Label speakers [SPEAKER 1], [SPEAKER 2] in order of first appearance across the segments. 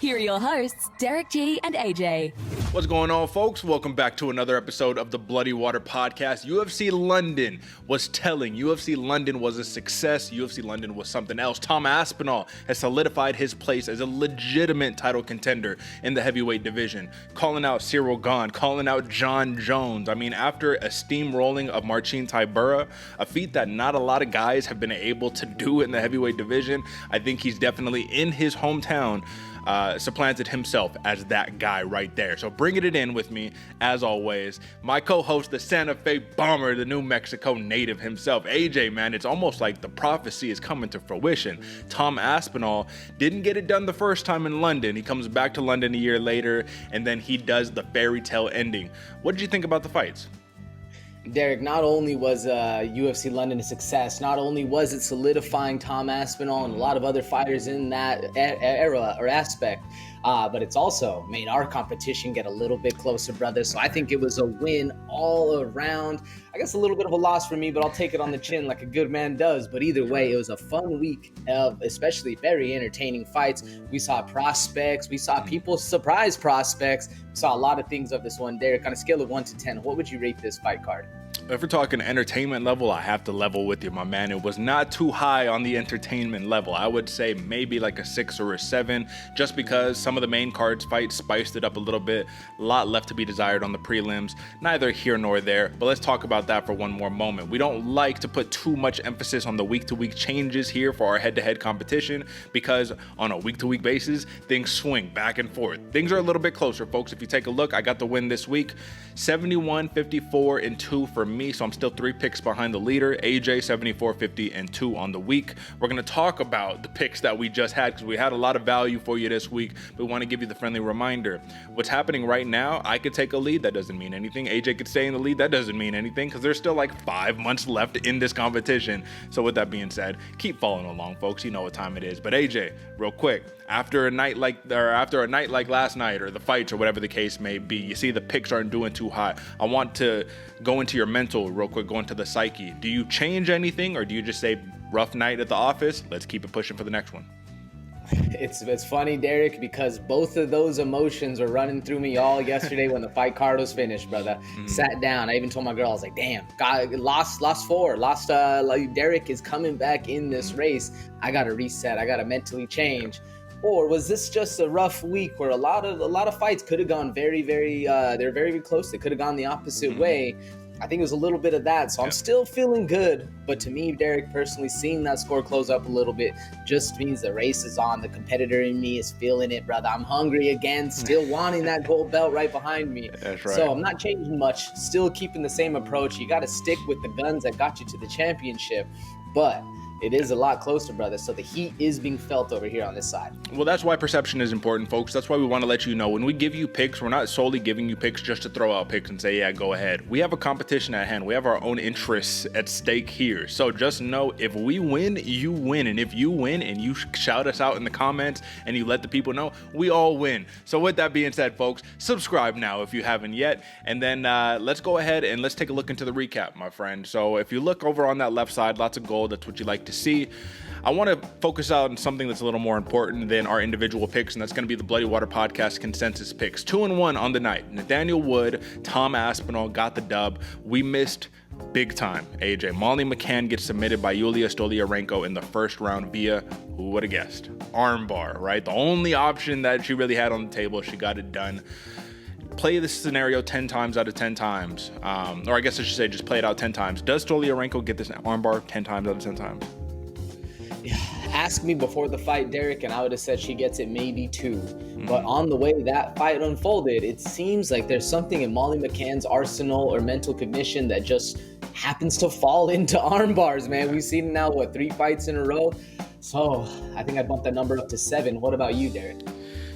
[SPEAKER 1] Here are your hosts, Derick G and AJ.
[SPEAKER 2] What's going on, folks? Welcome back to another episode of the Bloody Water Podcast. UFC London was telling. UFC London was a success. UFC London was something else. Tom Aspinall has solidified his place as a legitimate title contender in the heavyweight division, calling out Cyril Gane, calling out John Jones. I mean, after a steamrolling of Marcin Tybura, a feat that not a lot of guys have been able to do in the heavyweight division, I think he's definitely in his hometown supplanted himself as that guy right there. So bringing it in with me, as always, my co-host, the Santa Fe Bomber, the New Mexico native himself, AJ, man. It's almost like the prophecy is coming to fruition. Tom Aspinall didn't get it done the first time in London. He comes back to London a year later, and then he does the fairy tale ending. What did you think about the fights?
[SPEAKER 3] Derick, not only was UFC London a success, not only was it solidifying Tom Aspinall and a lot of other fighters in that era or aspect, but it's also made our competition get a little bit closer, brother. So I think it was a win all around. I guess a little bit of a loss for me, but I'll take it on the chin like a good man does. But either way, it was a fun week of especially very entertaining fights. We saw prospects. We saw people surprise prospects. We saw a lot of things of this one. Derick, on a scale of 1 to 10, what would you rate this fight card?
[SPEAKER 2] If we're talking entertainment level, I have to level with you, my man. It was not too high on the entertainment level. I would say maybe like a 6 or a 7, just because some of the main cards fights spiced it up a little bit. A lot left to be desired on the prelims. Neither here nor there, but let's talk about that for one more moment. We don't like to put too much emphasis on the week-to-week changes here for our head-to-head competition, because on a week-to-week basis, things swing back and forth. Things are a little bit closer, folks. If you take a look, I got the win this week, 71, 54, and 2 for me, so I'm still 3 picks behind the leader. AJ 74, 50, and 2 on the week. We're going to talk about the picks that we just had, because we had a lot of value for you this week, but we want to give you the friendly reminder. What's happening right now, I could take a lead, that doesn't mean anything. AJ could stay in the lead, that doesn't mean anything, because there's still like 5 months left in this competition. So with that being said, keep following along, folks. You know what time it is. But AJ, real quick, after a night like last night, or the fights, or whatever the case may be, you see the picks aren't doing too hot. I want to go into your mental real quick, go into the psyche. Do you change anything, or do you just say rough night at the office, let's keep it pushing for the next one?
[SPEAKER 3] It's funny, Derick, because both of those emotions were running through me all yesterday when the fight card was finished, brother. Sat down. I even told my girl, I was like, damn, God, lost 4. Derick is coming back in this race. I got to reset. I got to mentally change. Or was this just a rough week where a lot of fights could have gone very, very, they're very close. They could have gone the opposite way. I think it was a little bit of that. So I'm still feeling good. But to me, Derick, personally, seeing that score close up a little bit just means the race is on. The competitor in me is feeling it, brother. I'm hungry again, still wanting that gold belt right behind me.
[SPEAKER 2] That's right.
[SPEAKER 3] So I'm not changing much, still keeping the same approach. You got to stick with the guns that got you to the championship. But it is a lot closer, brother. So the heat is being felt over here on this side.
[SPEAKER 2] Well, that's why perception is important, folks. That's why we want to let you know when we give you picks, we're not solely giving you picks just to throw out picks and say, yeah, go ahead. We have a competition at hand. We have our own interests at stake here. So just know, if we win, you win. And if you win and you shout us out in the comments and you let the people know, we all win. So with that being said, folks, subscribe now if you haven't yet. And then let's go ahead and let's take a look into the recap, my friend. So if you look over on that left side, lots of gold. That's what you like to see. I want to focus on something that's a little more important than our individual picks, and that's going to be the Bloody Water Podcast consensus picks. 2-1 on the night. Nathaniel Wood, Tom Aspinall got the dub. We missed big time, AJ. Molly McCann gets submitted by Julija Stoliarenko in the first round via, who would have guessed, armbar, right? The only option that she really had on the table. She got it done. Play this scenario 10 times out of 10 times. Or I guess I should say just play it out 10 times. Does Stoliarenko get this armbar 10 times out of 10 times?
[SPEAKER 3] Ask me before the fight, Derick, and I would have said she gets it maybe 2. But on the way that fight unfolded, it seems like there's something in Molly McCann's arsenal or mental cognition that just happens to fall into arm bars, man. We've seen now, 3 fights in a row? So I think I bumped that number up to 7. What about you, Derick?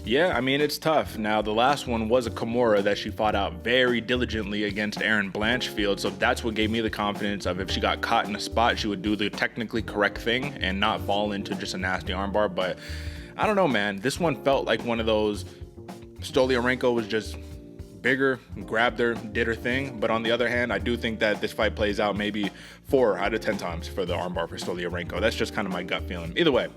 [SPEAKER 2] Yeah, I mean, it's tough. Now, the last one was a Kimura that she fought out very diligently against Erin Blanchfield, so that's what gave me the confidence of if she got caught in a spot, she would do the technically correct thing and not fall into just a nasty armbar. But I don't know, man. This one felt like one of those, Stoliarenko was just bigger, grabbed her, did her thing. But on the other hand, I do think that this fight plays out maybe 4 out of 10 times for the armbar for Stoliarenko. That's just kind of my gut feeling. Either way,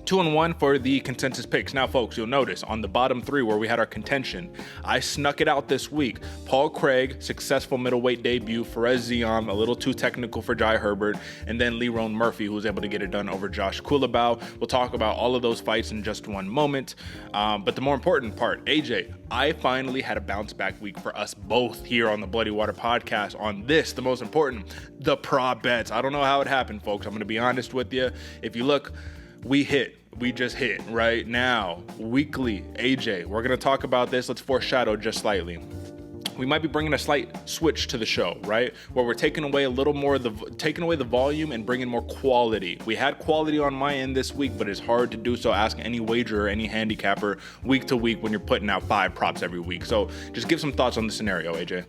[SPEAKER 2] 2-1 for the consensus picks. Now, folks, you'll notice on the bottom three where we had our contention, I snuck it out this week. Paul Craig, successful middleweight debut. Fares Ziam, a little too technical for Jai Herbert. And then Lerone Murphy, who was able to get it done over Josh Culibao. We'll talk about all of those fights in just one moment. But the more important part, AJ, I finally had a bounce back week for us both here on the Bloody Water podcast on this, the most important, the prop bets. I don't know how it happened, folks. I'm going to be honest with you. If you look, we just hit right now. Weekly, AJ, we're going to talk about this. Let's foreshadow just slightly. We might be bringing a slight switch to the show, right? Where we're taking away a little more, taking away the volume and bringing more quality. We had quality on my end this week, but it's hard to do so. Ask any wagerer, any handicapper week to week when you're putting out 5 props every week. So just give some thoughts on the scenario, AJ.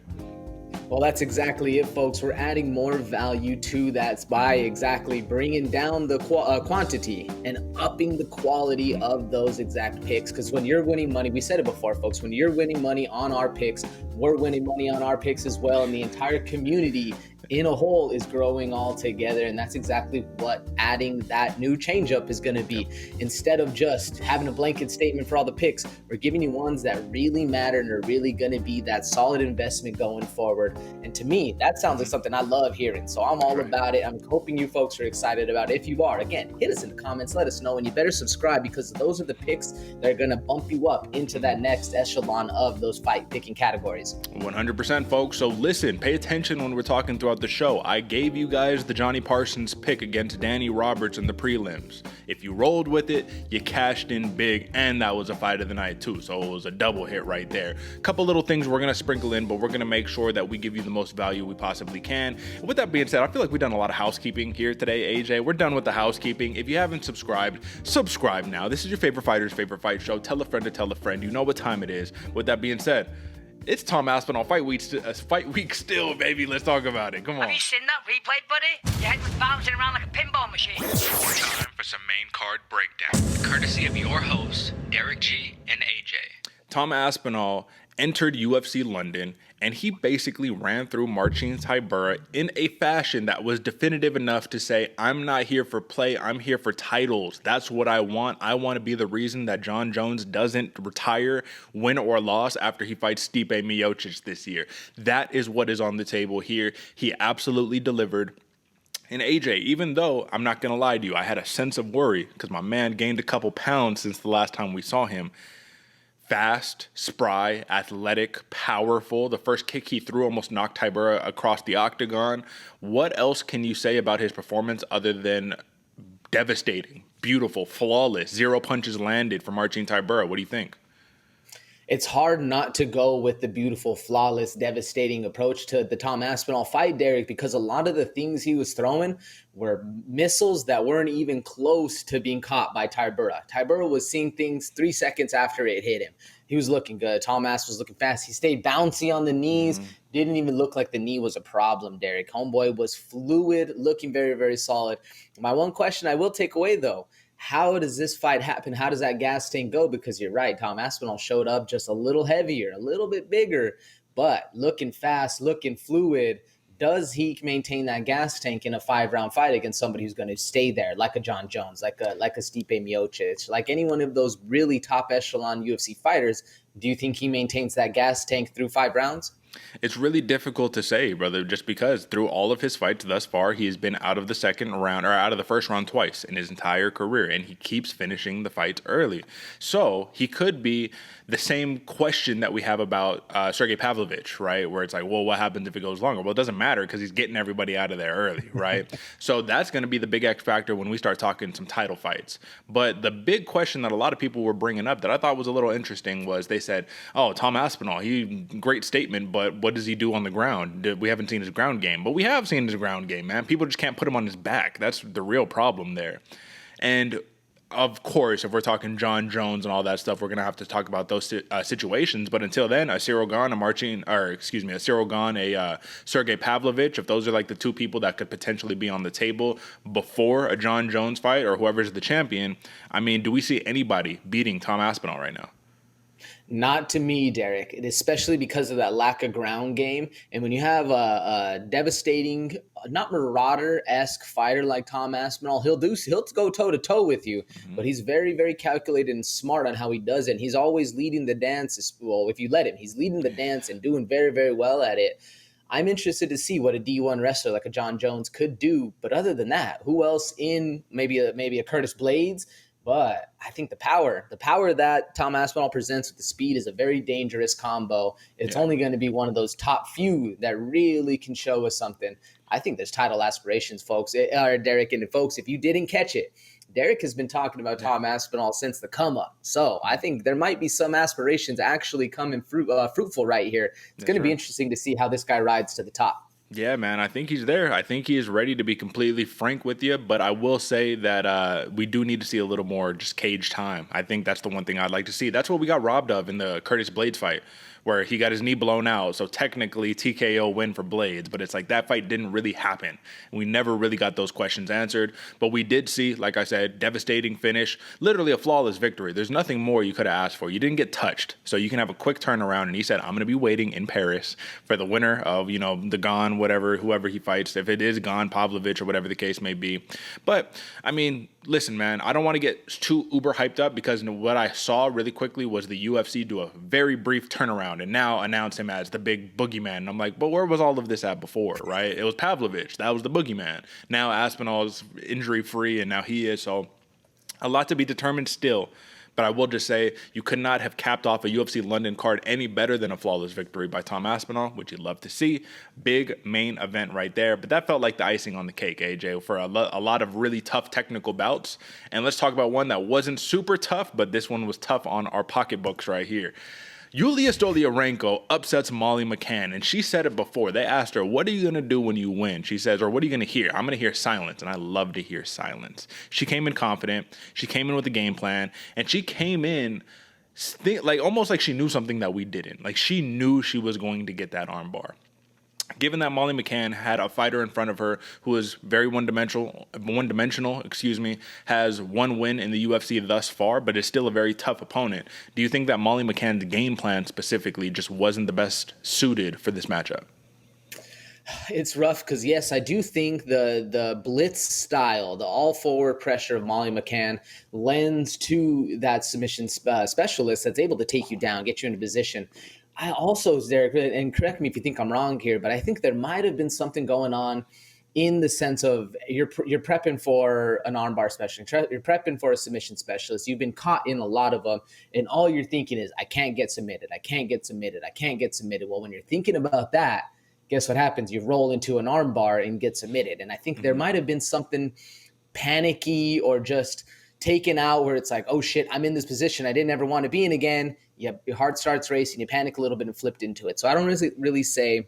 [SPEAKER 3] Well, that's exactly it, folks. We're adding more value to that by exactly bringing down the quantity and upping the quality of those exact picks. Because when you're winning money, we said it before, folks, when you're winning money on our picks, we're winning money on our picks as well. And the entire community in a whole is growing all together. And that's exactly what adding that new changeup is going to be. Instead of just having a blanket statement for all the picks, we're giving you ones that really matter and are really going to be that solid investment going forward. And to me, that sounds like something I love hearing. So I'm all about it. I'm hoping you folks are excited about it. If you are, again, hit us in the comments, let us know, and you better subscribe because those are the picks that are going to bump you up into that next echelon of those fight picking categories.
[SPEAKER 2] 100%, folks. So listen, pay attention when we're talking throughout the show. I gave you guys the Johnny Parsons pick against Danny Roberts in the prelims. If you rolled with it, you cashed in big, and that was a fight of the night too. So it was a double hit right there. A couple little things we're going to sprinkle in, but we're going to make sure that we give you the most value we possibly can. And with that being said, I feel like we've done a lot of housekeeping here today, AJ. We're done with the housekeeping. If you haven't subscribed, subscribe now. This is your favorite fighter's favorite fight show. Tell a friend to tell a friend. You know what time it is. With that being said, it's Tom Aspinall fight week still, baby. Let's talk about it. Come on.
[SPEAKER 4] Have you seen that replay, buddy? Your head was bouncing around like a pinball machine.
[SPEAKER 2] Time for some main card breakdown, courtesy of your hosts, Derick G and AJ. Tom Aspinall entered UFC London, and he basically ran through Marcin Tybura in a fashion that was definitive enough to say, I'm not here for play, I'm here for titles. That's what I want. I want to be the reason that Jon Jones doesn't retire, win or loss after he fights Stipe Miocic this year. That is what is on the table here. He absolutely delivered. And AJ, even though I'm not going to lie to you, I had a sense of worry because my man gained a couple pounds since the last time we saw him. Fast, spry, athletic, powerful. The first kick he threw almost knocked Tybura across the octagon. What else can you say about his performance other than devastating, beautiful, flawless, 0 punches landed for Marcin Tybura? What do you think?
[SPEAKER 3] It's hard not to go with the beautiful, flawless, devastating approach to the Tom Aspinall fight, Derick, because a lot of the things he was throwing were missiles that weren't even close to being caught by Tybura. Tybura was seeing things 3 seconds after it hit him. He was looking good. Tom Aspinall was looking fast. He stayed bouncy on the knees. Didn't even look like the knee was a problem, Derick. Homeboy was fluid, looking very, very solid. My one question I will take away, though, how does this fight happen? How does that gas tank go? Because you're right, Tom Aspinall showed up just a little heavier, a little bit bigger, but looking fast, looking fluid. Does he maintain that gas tank in a 5-round fight against somebody who's going to stay there, like a Jon Jones, like a Stipe Miocic, like any one of those really top echelon UFC fighters? Do you think he maintains that gas tank through 5 rounds?
[SPEAKER 2] It's really difficult to say, brother, just because through all of his fights thus far, he has been out of the second round or out of the first round twice in his entire career, and he keeps finishing the fights early. So he could be the same question that we have about Sergey Pavlovich, right? Where it's like, well, what happens if it goes longer? Well, it doesn't matter because he's getting everybody out of there early, right? So that's going to be the big X factor when we start talking some title fights. But the big question that a lot of people were bringing up that I thought was a little interesting was they said, oh, Tom Aspinall, great statement, but what does he do on the ground? We haven't seen his ground game, but we have seen his ground game, man. People just can't put him on his back. That's the real problem there. And of course, if we're talking Jon Jones and all that stuff, we're going to have to talk about those situations. But until then, a Cyril Gane, a Sergey Pavlovich, if those are like the two people that could potentially be on the table before a Jon Jones fight or whoever's the champion, I mean, do we see anybody beating Tom Aspinall right now?
[SPEAKER 3] Not to me, Derek, especially because of that lack of ground game. And when you have a devastating, not Marauder-esque fighter like Tom Aspinall, he'll go toe-to-toe with you, but he's very, very calculated and smart on how he does it. And he's always leading the dance. Well, if you let him, he's leading the dance and doing very, very well at it. I'm interested to see what a D1 wrestler like a John Jones could do. But other than that, who else in maybe a Curtis Blades? But I think the power that Tom Aspinall presents with the speed is a very dangerous combo. It's only going to be one of those top few that really can show us something. I think there's title aspirations, folks. Derek, and folks, if you didn't catch it, Derek has been talking about Tom Aspinall since the come up. So I think there might be some aspirations actually coming fruitful right here. It's going to be interesting to see how this guy rides to the top.
[SPEAKER 2] Yeah, man, I think he's there. I think he is ready, to be completely frank with you. But I will say that we do need to see a little more just cage time. I think that's the one thing I'd like to see. That's what we got robbed of in the Curtis Blades fight, where he got his knee blown out. So technically TKO win for Blades, but it's like that fight didn't really happen. We never really got those questions answered, but we did see, like I said, devastating finish, literally a flawless victory. There's nothing more you could have asked for. You didn't get touched, so you can have a quick turnaround. And he said, I'm going to be waiting in Paris for the winner of, the Gon, whoever he fights, if it is Gon, Pavlovich, or whatever the case may be. But I mean, listen, man, I don't want to get too uber hyped up, because what I saw really quickly was the UFC do a very brief turnaround and now announce him as the big boogeyman. And I'm like, but where was all of this at before, right? It was Pavlovich. That was the boogeyman. Now Aspinall is injury-free, and now he is. So a lot to be determined still. But I will just say, you could not have capped off a UFC London card any better than a flawless victory by Tom Aspinall, which you'd love to see. Big main event right there. But that felt like the icing on the cake, AJ, for a lot of really tough technical bouts. And let's talk about one that wasn't super tough, but this one was tough on our pocketbooks right here. Julija Stoliarenko upsets Molly McCann, and she said it before. They asked her, what are you going to do when you win? She says, or what are you going to hear? I'm going to hear silence, and I love to hear silence. She came in confident. She came in with a game plan, and she came in almost like she knew something that we didn't. Like, she knew she was going to get that armbar. Given that Molly McCann had a fighter in front of her who is very one-dimensional, has one win in the UFC thus far, but is still a very tough opponent, do you think that Molly McCann's game plan specifically just wasn't the best suited for this matchup?
[SPEAKER 3] It's rough because, yes, I do think the blitz style, the all-forward pressure of Molly McCann lends to that submission specialist that's able to take you down, get you into position. I also, Derek, and correct me if you think I'm wrong here, but I think there might have been something going on in the sense of you're prepping for an armbar specialist, you're prepping for a submission specialist. You've been caught in a lot of them, and all you're thinking is, I can't get submitted. I can't get submitted. I can't get submitted. Well, when you're thinking about that, guess what happens? You roll into an armbar and get submitted. And I think there might have been something panicky or just taken out where it's like, oh shit, I'm in this position I didn't ever want to be in again. Your heart starts racing, you panic a little bit and flipped into it. So I don't really say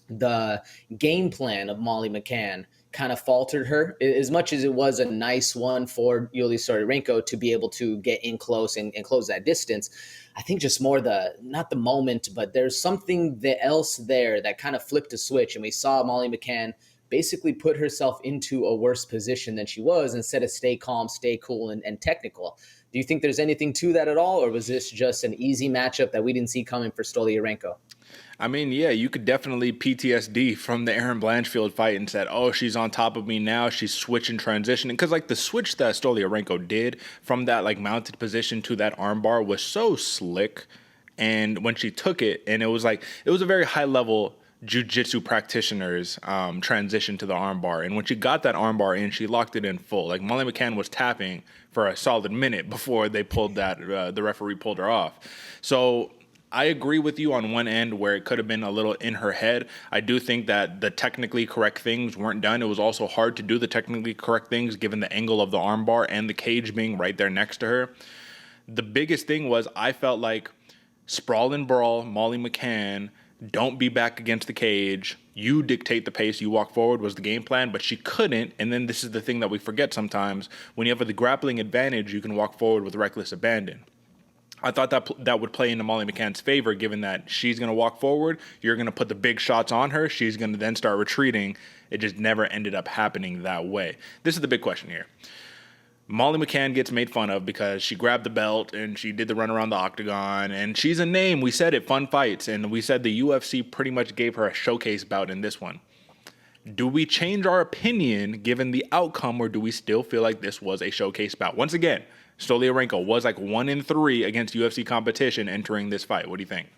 [SPEAKER 3] the game plan of Molly McCann kind of faltered her, as much as it was a nice one for Julija Stoliarenko to be able to get in close and close that distance. I think just more not the moment, but there's something else there that kind of flipped a switch, and we saw Molly McCann basically put herself into a worse position than she was instead of stay calm, stay cool, and technical. Do you think there's anything to that at all, or was this just an easy matchup that we didn't see coming for Stoliarenko?
[SPEAKER 2] I mean, yeah, you could definitely PTSD from the Erin Blanchfield fight and said, oh, she's on top of me now. She's switching, transitioning. Because, the switch that Stoliarenko did from that, mounted position to that armbar was so slick. And when she took it, and it was a very high-level jiu-jitsu practitioner's transition to the armbar. And when she got that armbar in, she locked it in full. Molly McCann was tapping for a solid minute before they pulled that, the referee pulled her off. So I agree with you on one end where it could have been a little in her head. I do think that the technically correct things weren't done. It was also hard to do the technically correct things given the angle of the armbar and the cage being right there next to her. The biggest thing was I felt like sprawl and brawl, Molly McCann, don't be back against the cage. You dictate the pace. You walk forward was the game plan, but she couldn't. And then this is the thing that we forget sometimes. When you have the grappling advantage, you can walk forward with reckless abandon. I thought that would play into Molly McCann's favor, given that she's going to walk forward. You're going to put the big shots on her. She's going to then start retreating. It just never ended up happening that way. This is the big question here. Molly McCann gets made fun of because she grabbed the belt and she did the run around the octagon, and she's a name. We said it, fun fights, and we said the UFC pretty much gave her a showcase bout in this one. Do we change our opinion given the outcome, or do we still feel like this was a showcase bout? Once again, Stoliarenko was like 1-3 against UFC competition entering this fight. What do you think?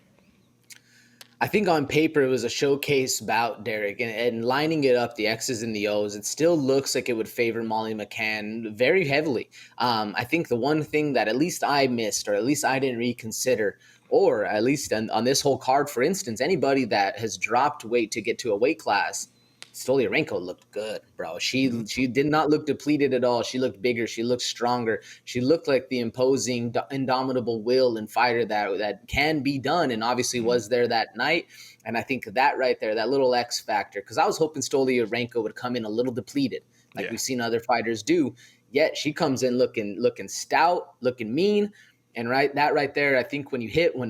[SPEAKER 3] I think on paper it was a showcase bout, Derick, and lining it up, the X's and the O's, it still looks like it would favor Molly McCann very heavily. I think the one thing that at least I missed, or at least I didn't reconsider, or at least on this whole card, for instance, anybody that has dropped weight to get to a weight class, Stoliarenko looked good, bro. She did not look depleted at all. She looked bigger. She looked stronger. She looked like the imposing, indomitable will and fighter that can be done, and obviously was there that night. And I think that right there, that little X factor, because I was hoping Stoliarenko would come in a little depleted, like we've seen other fighters do. Yet she comes in looking stout, looking mean. And that right there, I think when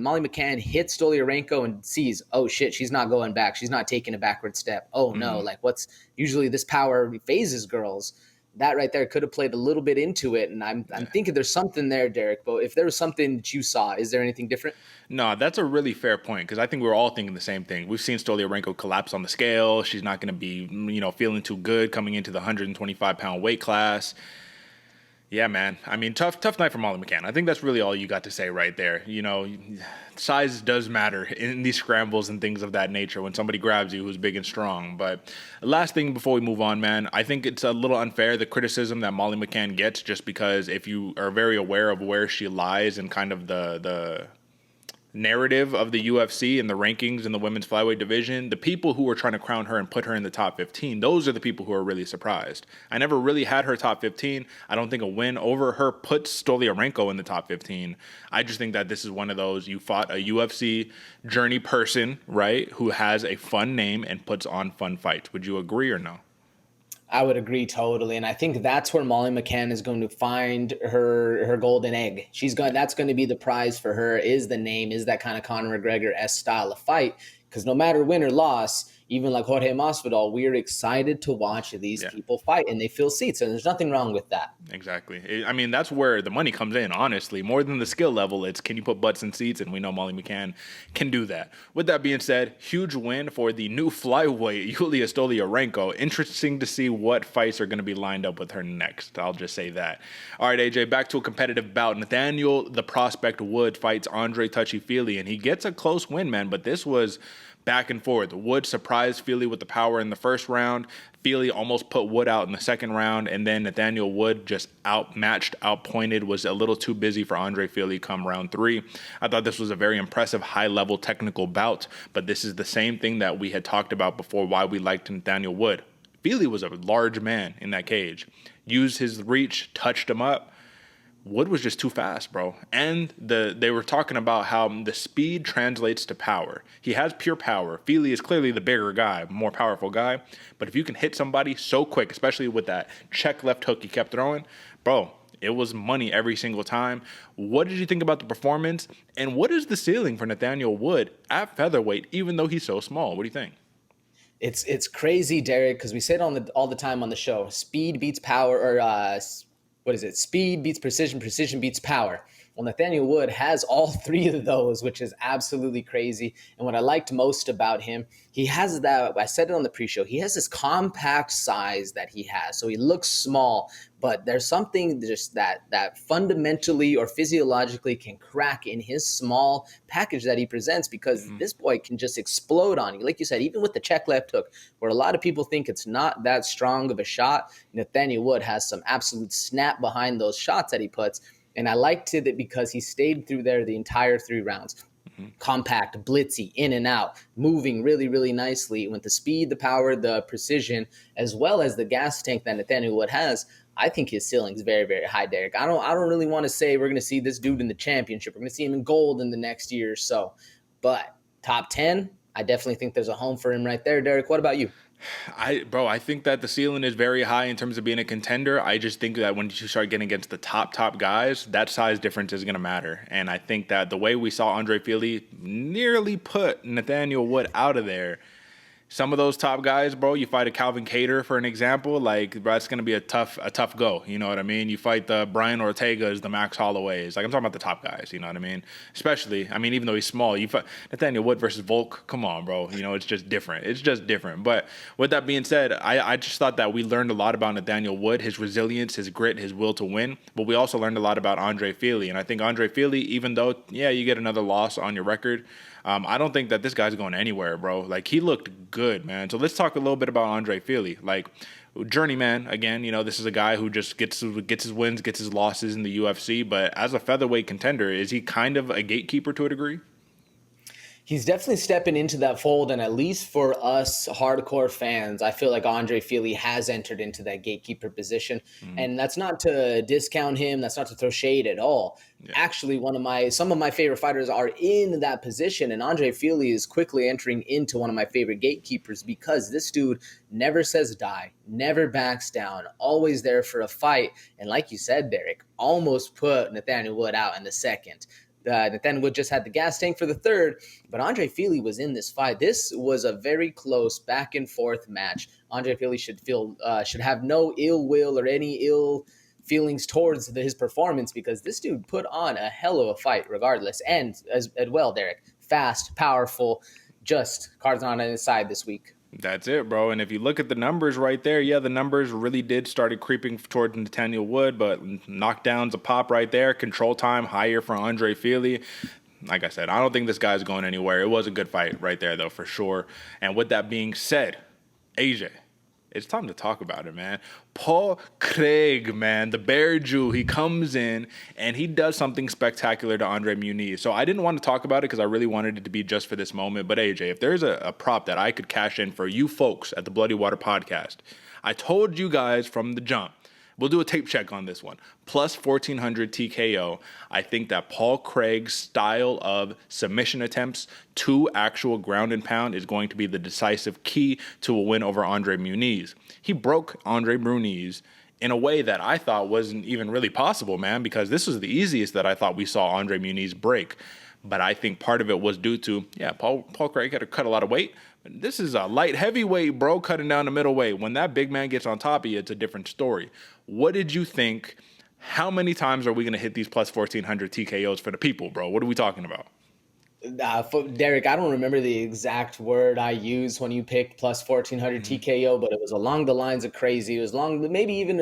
[SPEAKER 3] Molly McCann hits Stoliarenko and sees, oh shit, she's not going back. She's not taking a backward step. Oh no, like what's usually this power phases girls. That right there could have played a little bit into it. And I'm thinking there's something there, Derick. But if there was something that you saw, is there anything different?
[SPEAKER 2] No, that's a really fair point, because I think we're all thinking the same thing. We've seen Stoliarenko collapse on the scale. She's not going to be, feeling too good coming into the 125-pound weight class. Yeah, man. I mean, tough night for Molly McCann. I think that's really all you got to say right there. Size does matter in these scrambles and things of that nature when somebody grabs you who's big and strong. But last thing before we move on, man, I think it's a little unfair, the criticism that Molly McCann gets, just because if you are very aware of where she lies and kind of the narrative of the UFC and the rankings in the women's flyweight division, the people who are trying to crown her and put her in the top 15, those are the people who are really surprised. I never really had her top 15. I don't think a win over her puts Stoliarenko in the top 15. I just think that this is one of those, you fought a UFC journey person, right, who has a fun name and puts on fun fights. Would you agree or no?
[SPEAKER 3] I would agree totally, and I think that's where Molly McCann is going to find her golden egg. That's going to be the prize for her, is the name, is that kind of Conor McGregor-esque style of fight. Because no matter win or loss, even like Jorge Masvidal, we're excited to watch these people fight, and they fill seats, and there's nothing wrong with that.
[SPEAKER 2] Exactly. I mean, that's where the money comes in, honestly. More than the skill level, it's can you put butts in seats, and we know Molly McCann can do that. With that being said, huge win for the new flyweight, Julija Stoliarenko. Interesting to see what fights are going to be lined up with her next. I'll just say that. All right, AJ, back to a competitive bout. Nathaniel, the prospect Wood, fights Andre Touchy Fili, and he gets a close win, man, but this was back and forth. Wood surprised Fili with the power in the first round. Fili almost put Wood out in the second round, and then Nathaniel Wood just outmatched, outpointed, was a little too busy for Andre Fili come round 3. I thought this was a very impressive high-level technical bout, but this is the same thing that we had talked about before, why we liked Nathaniel Wood. Fili was a large man in that cage. Used his reach, touched him up. Wood was just too fast, bro. And they were talking about how the speed translates to power. He has pure power. Fili is clearly the bigger guy, more powerful guy. But if you can hit somebody so quick, especially with that check left hook he kept throwing, bro, it was money every single time. What did you think about the performance? And what is the ceiling for Nathaniel Wood at featherweight, even though he's so small? What do you think?
[SPEAKER 3] It's crazy, Derick, because we say it all the time on the show. Speed beats power, or what is it? Speed beats precision, precision beats power. Well, Nathaniel Wood has all three of those, which is absolutely crazy. And what I liked most about him, he has that, I said it on the pre-show, he has this compact size that he has. So he looks small, but there's something just that fundamentally or physiologically can crack in his small package that he presents, because this boy can just explode on you. Like you said, even with the check left hook, where a lot of people think it's not that strong of a shot, Nathaniel Wood has some absolute snap behind those shots that he puts. And I liked it because he stayed through there the entire 3 rounds. Compact, blitzy, in and out, moving really, really nicely with the speed, the power, the precision, as well as the gas tank that Nathaniel Wood has. I think his ceiling is very, very high, Derick. I don't really want to say we're going to see this dude in the championship. We're going to see him in gold in the next year or so. But top 10, I definitely think there's a home for him right there, Derick. What about you?
[SPEAKER 2] I think that the ceiling is very high in terms of being a contender. I just think that when you start getting against the top guys, that size difference is going to matter. And I think that the way we saw Andre Fili nearly put Nathaniel Wood out of there some of those top guys, bro, you fight a Calvin Kattar, for an example, like, bro, it's going to be a tough go. You know what I mean? You fight the Brian Ortegas, the Max Holloways. Like, I'm talking about the top guys, you know what I mean? Especially, I mean, even though he's small, you fight Nathaniel Wood versus Volk. Come on, bro. You know, it's just different. It's just different. But with that being said, I just thought that we learned a lot about Nathaniel Wood, his resilience, his grit, his will to win. But we also learned a lot about Andre Fili. And I think Andre Fili, even though, yeah, you get another loss on your record, I don't think that this guy's going anywhere, bro. Like, he looked good, man. So let's talk a little bit about Andre Fili. Like, journeyman, again, you know, this is a guy who just gets his wins, gets his losses in the UFC. But as a featherweight contender, is he kind of a gatekeeper to a degree?
[SPEAKER 3] He's definitely stepping into that fold, and at least for us hardcore fans, I feel like Andre Fili has entered into that gatekeeper position. And that's not to discount him. That's not to throw shade at all. Yeah. Actually, some of my favorite fighters are in that position, and Andre Fili is quickly entering into one of my favorite gatekeepers because this dude never says die, never backs down, always there for a fight. And like you said, Derick, almost put Nathaniel Wood out in the second. Nathaniel Wood just had the gas tank for the third, but Andre Fili was in this fight. This was a very close back and forth match. Andre Fili should have no ill will or any ill feelings towards his performance because this dude put on a hell of a fight regardless. And as well, Derick, fast, powerful, just cards on his side this week.
[SPEAKER 2] That's it, bro. And if you look at the numbers right there, yeah, the numbers really did started creeping towards Nathaniel Wood, but knockdowns a pop right there. Control time higher for Andre Fili. Like I said, I don't think this guy's going anywhere. It was a good fight right there, though, for sure. And with that being said, AJ, it's time to talk about it, man. Paul Craig, man, the Bear Jew, he comes in and he does something spectacular to Andre Muniz. So I didn't want to talk about it because I really wanted it to be just for this moment. But AJ, if there's a prop that I could cash in for you folks at the Bloody Water Podcast, I told you guys from the jump, we'll do a tape check on this one. Plus 1,400 TKO. I think that Paul Craig's style of submission attempts to actual ground and pound is going to be the decisive key to a win over Andre Muniz. He broke Andre Muniz in a way that I thought wasn't even really possible, man, because this was the easiest that I thought we saw Andre Muniz break. But I think part of it was due to, Paul Craig had to cut a lot of weight. This is a light heavyweight, bro, cutting down the middleweight. When that big man gets on top of you, it's a different story. What did you think? How many times are we going to hit these plus 1,400 TKOs for the people, bro? What are we talking about?
[SPEAKER 3] Derick, I don't remember the exact word I used when you picked plus 1,400 TKO, but it was along the lines of crazy. It was maybe even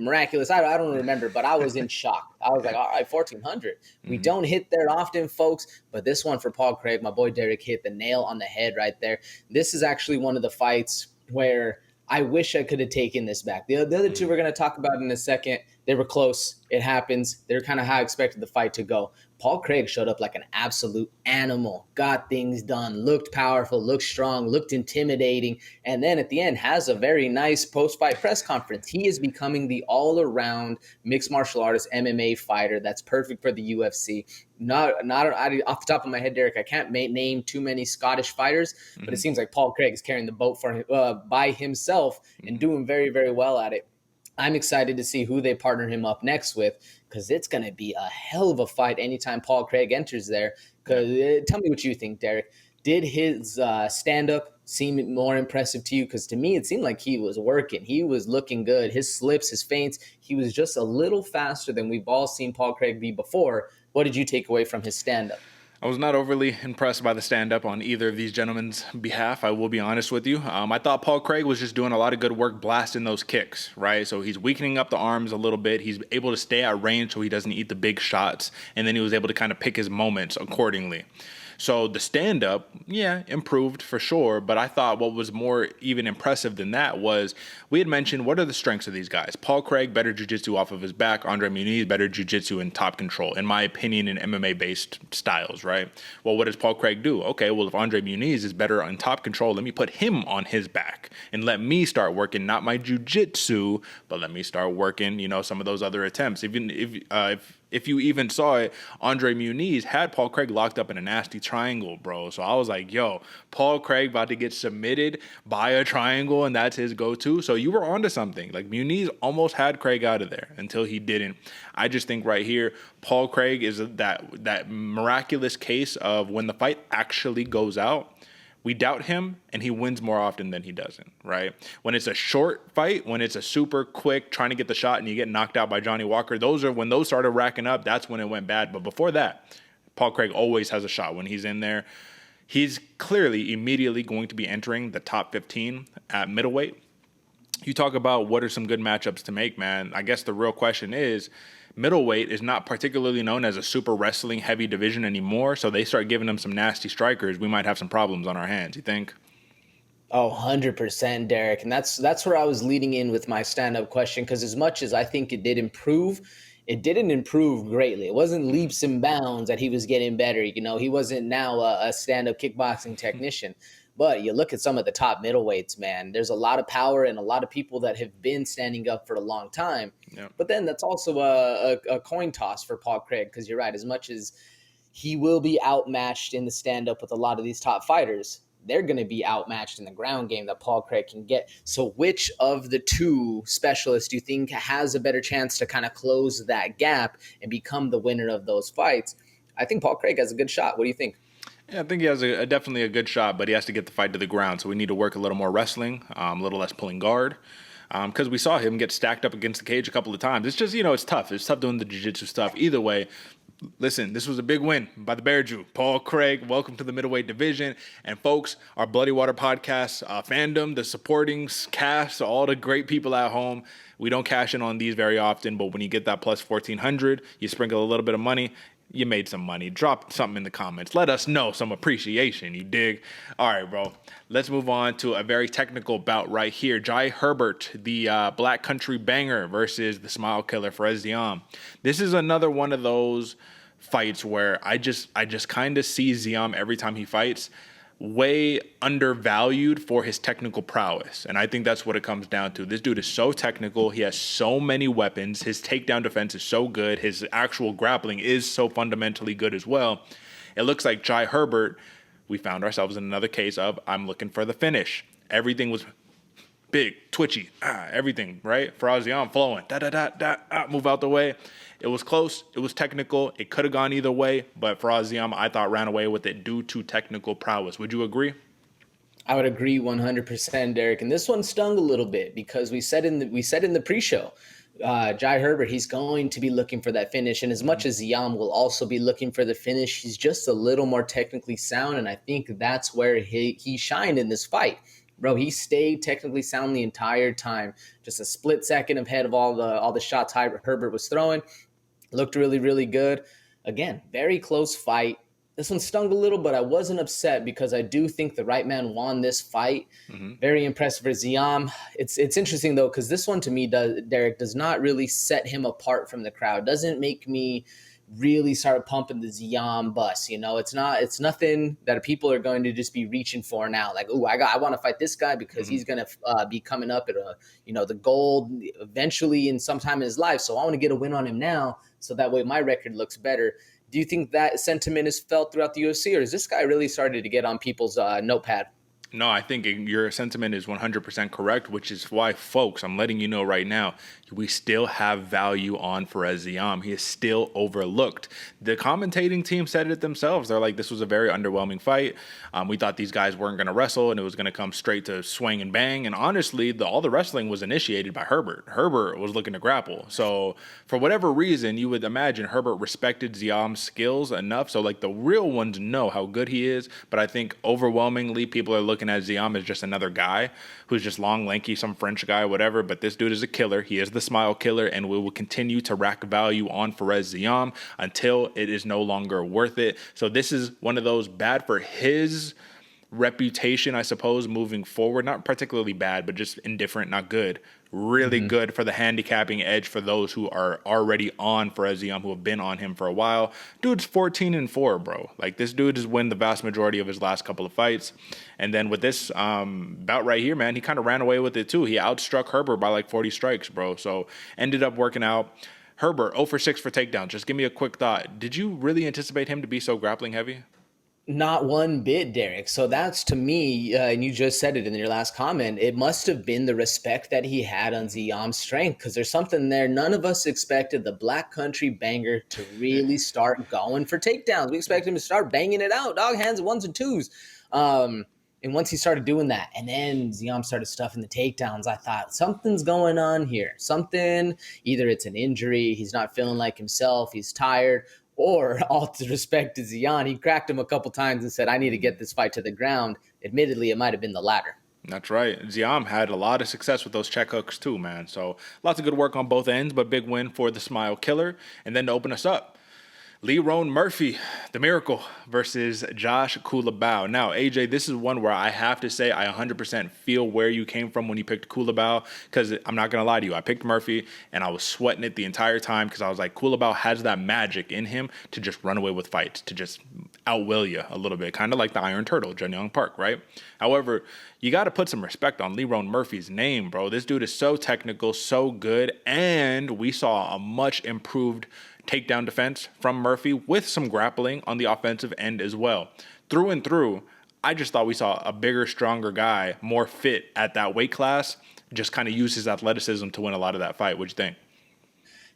[SPEAKER 3] miraculous. I don't remember, but I was in shock. I was like, all right, 1,400. We don't hit there often, folks, but this one for Paul Craig, my boy Derick, hit the nail on the head right there. This is actually one of the fights where I wish I could have taken this back. The other two we're going to talk about in a second. They were close. It happens. They're kind of how I expected the fight to go. Paul Craig showed up like an absolute animal, got things done, looked powerful, looked strong, looked intimidating, and then at the end has a very nice post-fight press conference. He is becoming the all-around mixed martial artist MMA fighter that's perfect for the UFC. Not off the top of my head, Derick, I can't name too many Scottish fighters, but it seems like Paul Craig is carrying the boat by himself and doing very, very well at it. I'm excited to see who they partner him up next with because it's going to be a hell of a fight anytime Paul Craig enters there. Tell me what you think, Derick. Did his stand-up seem more impressive to you? Because to me, it seemed like he was working. He was looking good. His slips, his feints, he was just a little faster than we've all seen Paul Craig be before. What did you take away from his stand-up?
[SPEAKER 2] I was not overly impressed by the stand-up on either of these gentlemen's behalf, I will be honest with you. I thought Paul Craig was just doing a lot of good work blasting those kicks, right? So he's weakening up the arms a little bit. He's able to stay at range so he doesn't eat the big shots, and then he was able to kind of pick his moments accordingly. So the stand-up, improved for sure, but I thought what was more even impressive than that was we had mentioned what are the strengths of these guys. Paul Craig, better jiu-jitsu off of his back. Andre Muniz, better jiu-jitsu and top control, in my opinion, in MMA-based styles, right? Well, what does Paul Craig do? Okay, well, if Andre Muniz is better on top control, let me put him on his back and let me start working, not my jiu-jitsu, but let me start working, some of those other attempts. If you even saw it, Andre Muniz had Paul Craig locked up in a nasty triangle, bro. So I was like, yo, Paul Craig about to get submitted by a triangle, and that's his go-to. So you were onto something. Like, Muniz almost had Craig out of there until he didn't. I just think right here, Paul Craig is that miraculous case of when the fight actually goes out, we doubt him, and he wins more often than he doesn't, right? When it's a short fight, when it's a super quick trying to get the shot and you get knocked out by Johnny Walker, when those started racking up, that's when it went bad. But before that, Paul Craig always has a shot when he's in there. He's clearly immediately going to be entering the top 15 at middleweight. You talk about what are some good matchups to make, man. I guess the real question is, middleweight is not particularly known as a super wrestling heavy division anymore, so they start giving them some nasty strikers. We might have some problems on our hands, you think?
[SPEAKER 3] Oh, 100%, Derick. And that's where I was leading in with my stand-up question, because as much as I think it did improve, it didn't improve greatly. It wasn't leaps and bounds that he was getting better. You know, he wasn't now a stand-up kickboxing technician. But you look at some of the top middleweights, man, there's a lot of power and a lot of people that have been standing up for a long time. Yeah. But then that's also a coin toss for Paul Craig, because you're right, as much as he will be outmatched in the stand-up with a lot of these top fighters, they're going to be outmatched in the ground game that Paul Craig can get. So which of the two specialists do you think has a better chance to kind of close that gap and become the winner of those fights? I think Paul Craig has a good shot. What do you think?
[SPEAKER 2] Yeah, I think he has definitely a good shot, but he has to get the fight to the ground. So we need to work a little more wrestling, a little less pulling guard. Because we saw him get stacked up against the cage a couple of times. It's just, it's tough. It's tough doing the jiu-jitsu stuff. Either way, listen, this was a big win by the Bear Jew. Paul Craig, welcome to the middleweight division. And folks, our Bloody Water podcast fandom, the supporting cast, all the great people at home, we don't cash in on these very often, but when you get that plus 1,400, you sprinkle a little bit of money, you made some money. Drop something in the comments. Let us know some appreciation, you dig? All right, bro. Let's move on to a very technical bout right here. Jai Herbert, the Black Country Banger versus the Smile Killer for Ziam. This is another one of those fights where I just kind of see Ziam every time he fights way undervalued for his technical prowess. And I think that's what it comes down to. This dude is so technical. He has so many weapons. His takedown defense is so good. His actual grappling is so fundamentally good as well. It looks like Jai Herbert, we found ourselves in another case of I'm looking for the finish. Everything was big, twitchy, everything, right? For Ziam flowing, move out the way. It was close. It was technical. It could have gone either way, but for Ziam, I thought ran away with it due to technical prowess. Would you agree?
[SPEAKER 3] I would agree 100%, Derick. And this one stung a little bit because we said in the pre-show, Jai Herbert, he's going to be looking for that finish. And as much as Ziam will also be looking for the finish, he's just a little more technically sound. And I think that's where he shined in this fight. Bro, he stayed technically sound the entire time. Just a split second ahead of all the shots Herbert was throwing. Looked really, really good. Again, very close fight. This one stung a little, but I wasn't upset because I do think the right man won this fight. Mm-hmm. Very impressive for Ziam. It's interesting, though, because this one to me, Derick, does not really set him apart from the crowd. Doesn't make me really start pumping the Ziam bus. It's nothing that people are going to just be reaching for now. Like, I want to fight this guy because he's going to be coming up at the gold eventually in sometime in his life. So I want to get a win on him now. So that way my record looks better. Do you think that sentiment is felt throughout the UFC, or is this guy really started to get on people's notepad?
[SPEAKER 2] No, I think your sentiment is 100% correct, which is why, folks, I'm letting you know right now, we still have value on Fares Ziam. He is still overlooked. The commentating team said it themselves. They're like, this was a very underwhelming fight. We thought these guys weren't going to wrestle, and it was going to come straight to swing and bang. And honestly, all the wrestling was initiated by Herbert. Herbert was looking to grapple. So for whatever reason, you would imagine Herbert respected Ziam's skills enough. So like the real ones know how good he is. But I think overwhelmingly, people are looking at Ziam as just another guy who's just long, lanky, some French guy, whatever. But this dude is a killer. He is the Smile Killer, and we will continue to rack value on Fares Ziam until it is no longer worth it. So this is one of those bad for his reputation, I suppose, moving forward. Not particularly bad, but just indifferent, not good. Really good for the handicapping edge for those who are already on Fares Ziam, who have been on him for a while. Dude's 14-4, bro. Like, this dude has won the vast majority of his last couple of fights. And then with this bout right here, man, he kind of ran away with it too. He outstruck Herbert by like 40 strikes, bro. So ended up working out. Herbert, 0 for 6 for takedowns. Just give me a quick thought. Did you really anticipate him to be so grappling heavy?
[SPEAKER 3] Not one bit, Derick. So that's, to me, and you just said it in your last comment, it must have been the respect that he had on Ziam's strength, because there's something there. None of us expected the Black Country Banger to really start going for takedowns. We expect him to start banging it out, dog, hands, ones and twos. And once he started doing that, and then Ziam started stuffing the takedowns, I thought something's going on here. Something, either it's an injury, he's not feeling like himself, he's tired, or all due respect to Ziam, he cracked him a couple times and said, I need to get this fight to the ground. Admittedly, it might have been the latter.
[SPEAKER 2] That's right. Ziam had a lot of success with those check hooks too, man. So lots of good work on both ends, but big win for the Smile Killer. And then to open us up, Lerone Murphy, the Miracle, versus Josh Culibao. Now, AJ, this is one where I have to say I 100% feel where you came from when you picked Culibao, because I'm not going to lie to you. I picked Murphy, and I was sweating it the entire time because I was like, Culibao has that magic in him to just run away with fights, to just outwill you a little bit, kind of like the Iron Turtle, Jun Young Park, right? However, you got to put some respect on Lerone Murphy's name, bro. This dude is so technical, so good, and we saw a much improved takedown defense from Murphy with some grappling on the offensive end as well. Through and through, I just thought we saw a bigger, stronger guy, more fit at that weight class, just kind of use his athleticism to win a lot of that fight. What'd you think?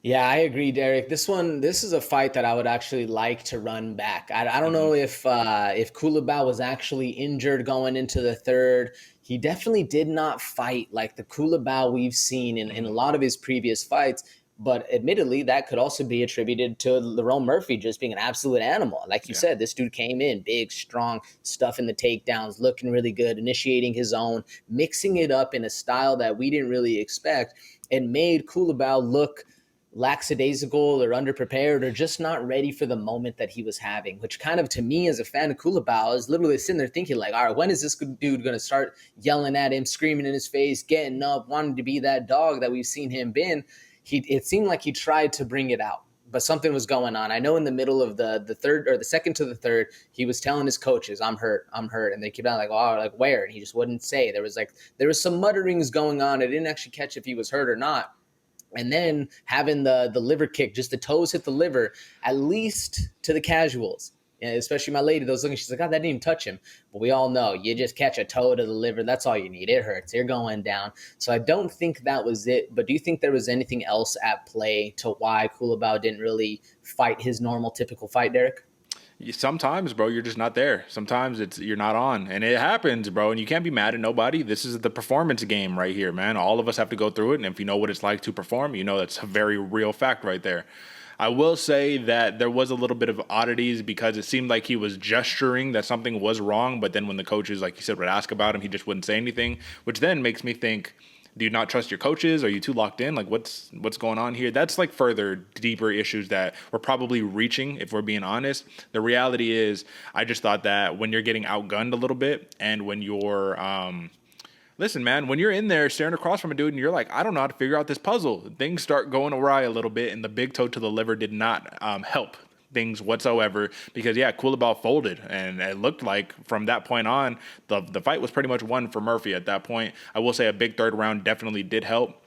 [SPEAKER 3] Yeah, I agree, Derek. This is a fight that I would actually like to run back. I don't know if Culibao was actually injured going into the third. He definitely did not fight like the Culibao we've seen in a lot of his previous fights. But admittedly, that could also be attributed to Lerone Murphy just being an absolute animal. Like you said, this dude came in big, strong, stuff in the takedowns, looking really good, initiating his own, mixing it up in a style that we didn't really expect, and made Culibao look lackadaisical or underprepared or just not ready for the moment that he was having, which kind of, to me as a fan of Culibao, is literally sitting there thinking like, all right, when is this dude going to start yelling at him, screaming in his face, getting up, wanting to be that dog that we've seen him been? It seemed like he tried to bring it out, but something was going on. I know in the middle of the third, or the second to the third, he was telling his coaches, I'm hurt. And they kept on like, oh, like where? And he just wouldn't say. There was some mutterings going on. I didn't actually catch if he was hurt or not. And then having the liver kick, just the toes hit the liver, at least to the casuals. And especially my lady, those looking, she's like, oh, that didn't even touch him. But we all know you just catch a toe to the liver. That's all you need. It hurts. You're going down. So I don't think that was it. But do you think there was anything else at play to why Culibao didn't really fight his normal, typical fight, Derek?
[SPEAKER 2] Sometimes, bro, you're just not there. Sometimes you're not on, and it happens, bro, and you can't be mad at nobody. This is the performance game right here, man. All of us have to go through it, and if you know what it's like to perform, you know that's a very real fact right there. I will say that there was a little bit of oddities because it seemed like he was gesturing that something was wrong, but then when the coaches, like you said, would ask about him, he just wouldn't say anything, which then makes me think, do you not trust your coaches? Are you too locked in? Like, what's going on here? That's like further deeper issues that we're probably reaching, if we're being honest. The reality is, I just thought that when you're getting outgunned a little bit, and when you're listen, man, when you're in there staring across from a dude and you're like, I don't know how to figure out this puzzle, things start going awry a little bit, and the big toe to the liver did not help things whatsoever, because Culibao folded, and it looked like from that point on the fight was pretty much won for Murphy at that point. I will say a big third round definitely did help,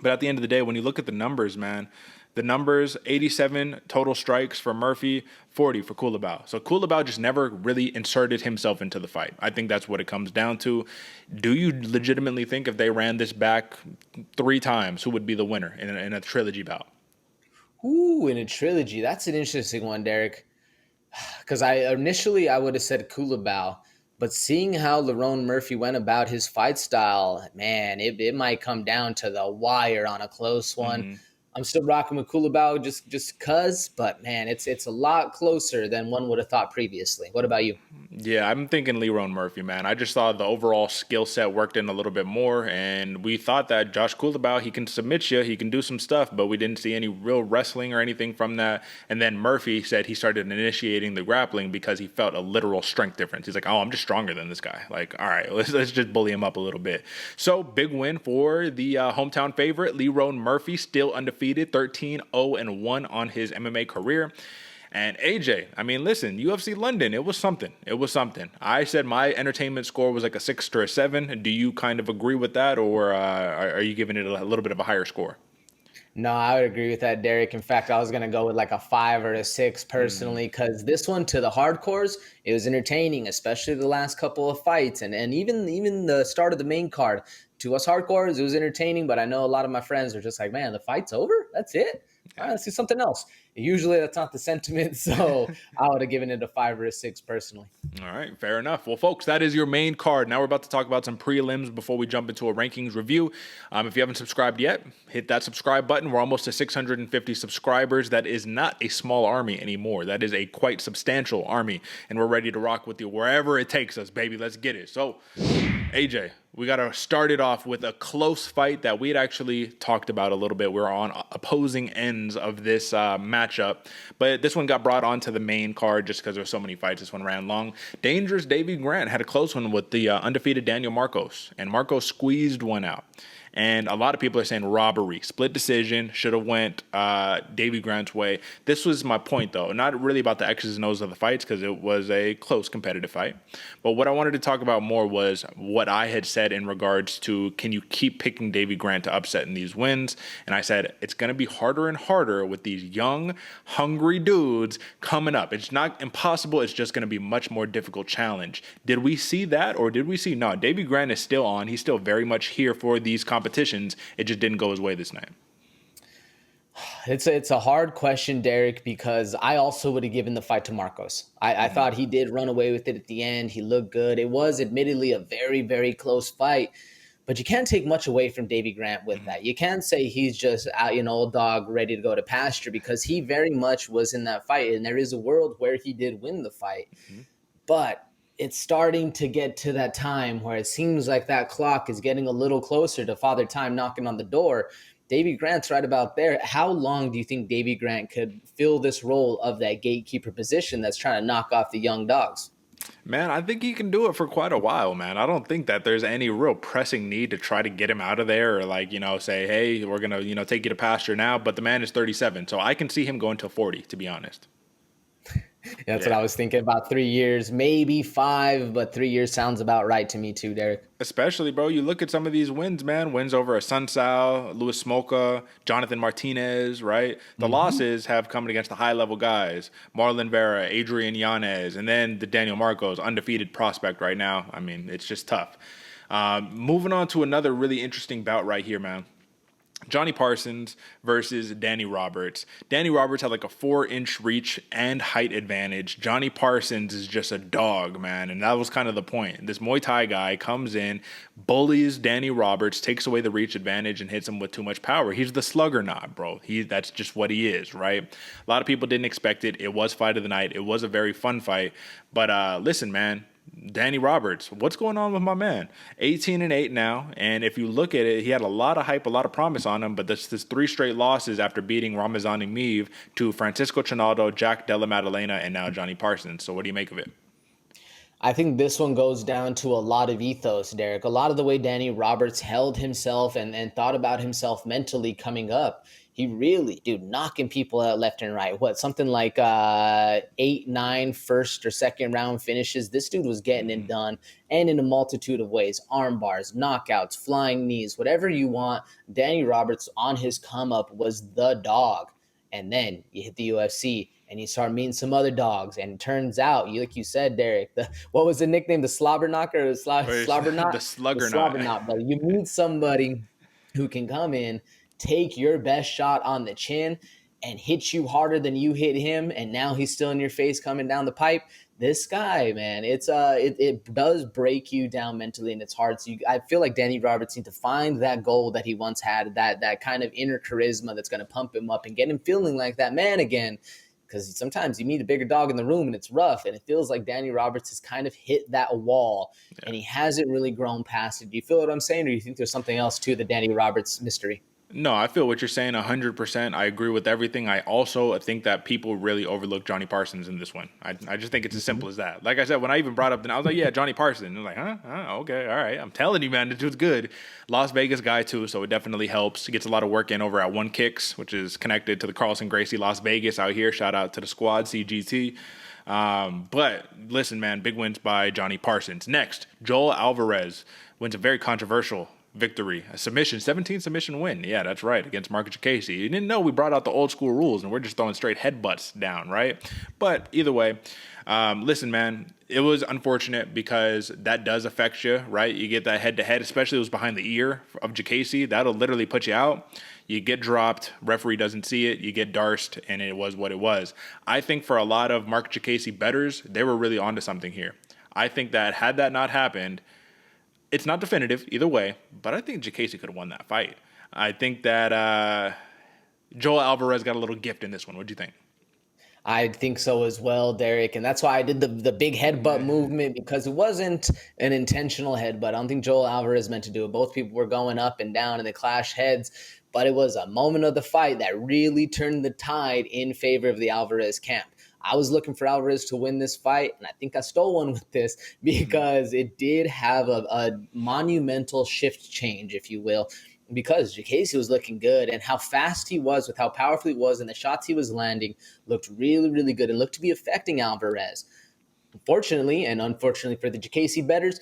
[SPEAKER 2] but at the end of the day, when you look at the numbers, man, the numbers, 87 total strikes for Murphy, 40 for Culibao. So Culibao just never really inserted himself into the fight. I think that's what it comes down to. Do you legitimately think if they ran this back 3 times, who would be the winner in a trilogy bout?
[SPEAKER 3] Ooh, in a trilogy. That's an interesting one, Derek. Because I would have said Culibao, but seeing how Lerone Murphy went about his fight style, man, it might come down to the wire on a close one. Mm-hmm. I'm still rocking with Culibao just cuz, but man, it's a lot closer than one would have thought previously. What about you?
[SPEAKER 2] Yeah, I'm thinking Lerone Murphy, man. I just thought the overall skill set worked in a little bit more, and we thought that Josh Culibao, he can submit you, he can do some stuff, but we didn't see any real wrestling or anything from that. And then Murphy said he started initiating the grappling because he felt a literal strength difference. He's like, oh, I'm just stronger than this guy. Like, all right, let's just bully him up a little bit. So, big win for the hometown favorite, Lerone Murphy, still undefeated, 13-0-1 on his MMA career. And AJ, I mean, listen, UFC London, it was something. It was something. I said my entertainment score was like a 6 or a 7. Do you kind of agree with that, or are you giving it a little bit of a higher score?
[SPEAKER 3] No, I would agree with that, Derek. In fact, I was going to go with like a 5 or a 6 personally, because this one, to the hardcores, it was entertaining, especially the last couple of fights, and even the start of the main card. To us hardcores, it was entertaining, but I know a lot of my friends are just like, man, the fight's over? That's it? All right, let's do something else. Usually that's not the sentiment, so I would have given it a 5 or a 6 personally.
[SPEAKER 2] All right, fair enough. Well, folks, that is your main card. Now we're about to talk about some prelims before we jump into a rankings review. If you haven't subscribed yet, hit that subscribe button. We're almost to 650 subscribers. That is not a small army anymore. That is a quite substantial army, and we're ready to rock with you wherever it takes us, baby. Let's get it. So, AJ, we got to start it off with a close fight that we had actually talked about a little bit. We're on opposing ends of this matchup, but this one got brought onto the main card just because there's so many fights. This one ran long. Dangerous Davy Grant had a close one with the undefeated Daniel Marcos, and Marcos squeezed one out. And a lot of people are saying robbery, split decision, should have went Davy Grant's way. This was my point, though. Not really about the X's and O's of the fights because it was a close competitive fight. But what I wanted to talk about more was what I had said in regards to can you keep picking Davy Grant to upset in these wins? And I said it's going to be harder and harder with these young, hungry dudes coming up. It's not impossible. It's just going to be a much more difficult challenge. Did we see that or did we see? No, Davy Grant is still on. He's still very much here for these competitions. It just didn't go his way this night.
[SPEAKER 3] It's a hard question, Derick, because I also would have given the fight to Marcos. I thought he did run away with it at the end. He looked good. It was admittedly a very, very close fight, but you can't take much away from Davy Grant with that. You can't say he's just out, old dog ready to go to pasture because he very much was in that fight, and there is a world where he did win the fight. But it's starting to get to that time where it seems like that clock is getting a little closer to Father Time knocking on the door. Davy Grant's right about there. How long do you think Davy Grant could fill this role of that gatekeeper position that's trying to knock off the young dogs?
[SPEAKER 2] Man, I think he can do it for quite a while, man. I don't think that there's any real pressing need to try to get him out of there or say, hey, we're going to, take you to pasture now. But the man is 37, so I can see him going till 40, to be honest.
[SPEAKER 3] That's what I was thinking about. 3 years, maybe 5, but 3 years sounds about right to me too, Derick.
[SPEAKER 2] Especially, bro, you look at some of these wins, man. Wins over a Sunsao, Luis Smolka, Jonathan Martinez, right? The losses have come against the high-level guys. Marlon Vera, Adrian Yanez, and then the Daniel Marcos, undefeated prospect right now. I mean, it's just tough. Moving on to another really interesting bout right here, man. Johnny Parsons versus Danny Roberts. Danny Roberts had like a 4-inch reach and height advantage. Johnny Parsons is just a dog, man. And that was kind of the point. This Muay Thai guy comes in, bullies Danny Roberts, takes away the reach advantage and hits him with too much power. He's the slugger knob, bro. That's just what he is, right? A lot of people didn't expect it. It was fight of the night. It was a very fun fight. But listen, man. Danny Roberts, what's going on with my man? 18-8 now, and if you look at it, he had a lot of hype, a lot of promise on him, but this 3 straight losses after beating Ramazan Emeev to Francisco Trinaldo, Jack Della Maddalena, and now Johnny Parsons. So what do you make of it?
[SPEAKER 3] I think this one goes down to a lot of ethos, Derick. A lot of the way Danny Roberts held himself and thought about himself mentally coming up. He really, knocking people out left and right. Something like 8, 9 first or second round finishes. This dude was getting it done, and in a multitude of ways. Arm bars, knockouts, flying knees, whatever you want. Danny Roberts on his come up was the dog. And then you hit the UFC and you start meeting some other dogs. And it turns out, like you said, Derick, what was the nickname? The slobber knocker or slobber knot?
[SPEAKER 2] The slugger
[SPEAKER 3] knot. But you meet somebody who can come in, take your best shot on the chin and hit you harder than you hit him, and now he's still in your face coming down the pipe. This guy, man, it does break you down mentally, and it's hard. So I feel like Danny Roberts needs to find that goal that he once had, that kind of inner charisma that's going to pump him up and get him feeling like that man again. Because sometimes you meet a bigger dog in the room and it's rough, and it feels like Danny Roberts has kind of hit that wall, and he hasn't really grown past it. Do you feel what I'm saying, or do you think there's something else to the Danny Roberts mystery?
[SPEAKER 2] No, I feel what you're saying 100%. I agree with everything. I also think that people really overlook Johnny Parsons in this one. I just think it's as simple as that. Like I said, when I even brought up, I was like, yeah, Johnny Parsons. And like, huh? Okay, all right. I'm telling you, man, this dude's good. Las Vegas guy, too, so it definitely helps. He gets a lot of work in over at One Kicks, which is connected to the Carlson Gracie Las Vegas out here. Shout out to the squad, CGT. But listen, man, big wins by Johnny Parsons. Next, Joel Alvarez wins a very controversial victory, a submission, 17 submission win. Yeah, that's right, against Marcin Tybura. You didn't know we brought out the old school rules and we're just throwing straight headbutts down, right? But either way, listen, man, it was unfortunate because that does affect you, right? You get that head-to-head, especially it was behind the ear of Tybura. That'll literally put you out. You get dropped, referee doesn't see it, you get darsed, and it was what it was. I think for a lot of Marcin Tybura bettors, they were really onto something here. I think that had that not happened, it's not definitive either way, but I think Tybura could have won that fight. I think that Joel Alvarez got a little gift in this one. What do you think?
[SPEAKER 3] I think so as well, Derick. And that's why I did the big headbutt movement, because it wasn't an intentional headbutt. I don't think Joel Alvarez meant to do it. Both people were going up and down and they clashed heads. But it was a moment of the fight that really turned the tide in favor of the Alvarez camp. I was looking for Alvarez to win this fight, and I think I stole one with this because it did have a monumental shift change, if you will, because Tybura was looking good, and how fast he was with how powerful he was and the shots he was landing looked really, really good and looked to be affecting Alvarez. Fortunately, and unfortunately for the Tybura bettors,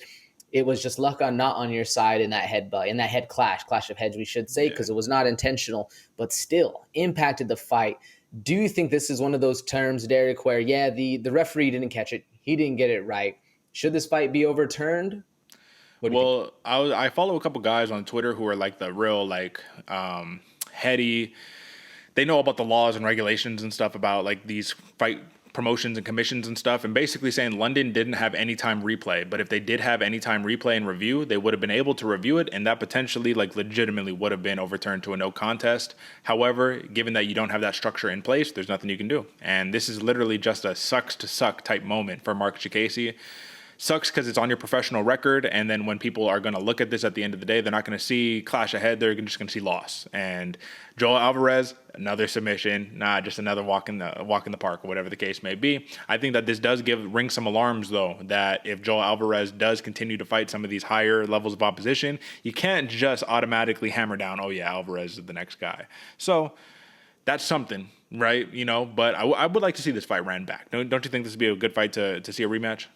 [SPEAKER 3] it was just luck not on your side in that headbutt, in that head clash of heads, we should say, because it was not intentional, but still impacted the fight. Do you think this is one of those terms, Derick, where, the referee didn't catch it, he didn't get it right? Should this fight be overturned?
[SPEAKER 2] Well, I follow a couple guys on Twitter who are like the real heady. They know about the laws and regulations and stuff about like these fight promotions and commissions and stuff, and basically saying London didn't have anytime replay, but if they did have anytime replay and review, they would have been able to review it, and that potentially legitimately would have been overturned to a no contest. However, given that you don't have that structure in place, there's nothing you can do, and this is literally just a sucks to suck type moment for Marcin Tybura. Sucks because it's on your professional record, and then when people are going to look at this at the end of the day, they're not going to see clash ahead, they're just going to see loss. And Joel Alvarez, another submission, just another walk in the park, or whatever the case may be. I think that this does ring some alarms, though, that if Joel Alvarez does continue to fight some of these higher levels of opposition, you can't just automatically hammer down, oh yeah, Alvarez is the next guy. So that's something, right? But I would like to see this fight ran back. Don't you think this would be a good fight to see a rematch?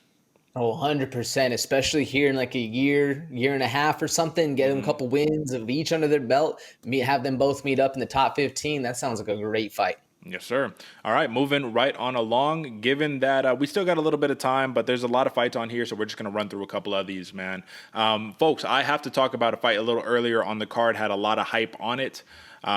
[SPEAKER 3] Oh, 100%, especially here in like a year and a half or something, get them a couple wins of each under their belt, have them both meet up in the top 15. That sounds like a great fight.
[SPEAKER 2] Yes, sir. All right, moving right on along, given that we still got a little bit of time, but there's a lot of fights on here, so we're just going to run through a couple of these, man. Folks, I have to talk about a fight a little earlier on the card, had a lot of hype on it.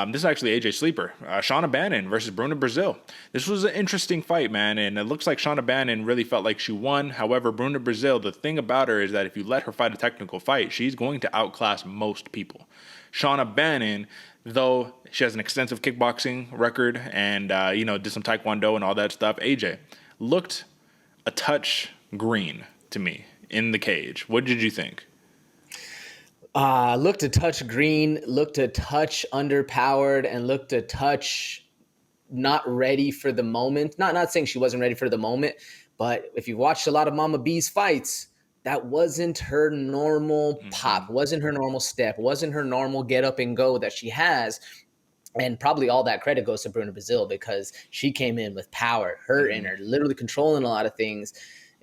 [SPEAKER 2] This is actually AJ Sleeper, Shauna Bannon versus Bruna Brazil. This was an interesting fight, man, and it looks like Shauna Bannon really felt like she won. However, Bruna Brazil, the thing about her is that if you let her fight a technical fight, she's going to outclass most people. Shauna Bannon, though she has an extensive kickboxing record and, did some taekwondo and all that stuff, AJ looked a touch green to me in the cage. What did you think?
[SPEAKER 3] Looked a touch green, looked a touch underpowered, and looked a touch not ready for the moment. Not saying she wasn't ready for the moment, but if you watched a lot of Mama B's fights, that wasn't her normal pop, wasn't her normal step, wasn't her normal get up and go that she has. And probably all that credit goes to Bruna Brazil because she came in with power, her in her, literally controlling a lot of things.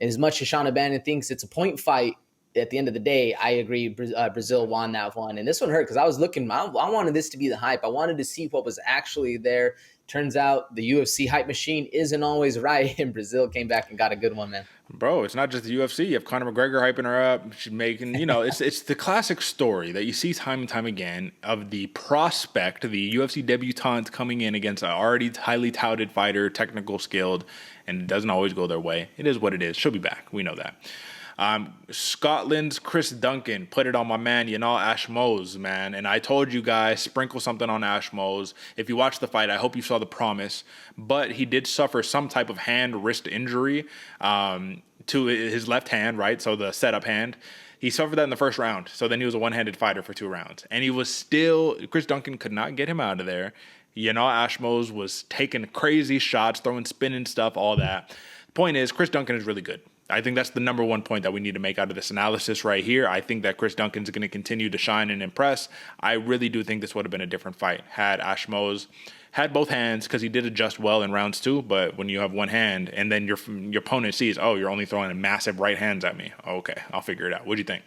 [SPEAKER 3] And as much as Shauna Bannon thinks it's a point fight, at the end of the day, I agree, Brazil won that one. And this one hurt because I was looking, I wanted this to be the hype. I wanted to see what was actually there. Turns out the UFC hype machine isn't always right, and Brazil came back and got a good one, man.
[SPEAKER 2] Bro, it's not just the UFC. You have Conor McGregor hyping her up. She's making, it's the classic story that you see time and time again of the prospect, the UFC debutante coming in against an already highly touted fighter, technical skilled, and it doesn't always go their way. It is what it is. She'll be back. We know that. Scotland's Chris Duncan put it on my man, Ashmose, man. And I told you guys, sprinkle something on Ashmose. If you watched the fight, I hope you saw the promise. But he did suffer some type of hand-wrist injury to his left hand, right? So the setup hand. He suffered that in the first round. So then he was a one-handed fighter for 2 rounds. And he was still, Chris Duncan could not get him out of there. Ashmose was taking crazy shots, throwing spinning stuff, all that. The point is, Chris Duncan is really good. I think that's the number one point that we need to make out of this analysis right here. I think that Chris Duncan's going to continue to shine and impress. I really do think this would have been a different fight had Ashmose had both hands, because he did adjust well in rounds 2. But when you have one hand and then your opponent sees, oh, you're only throwing massive right hands at me. Okay, I'll figure it out. What do you think?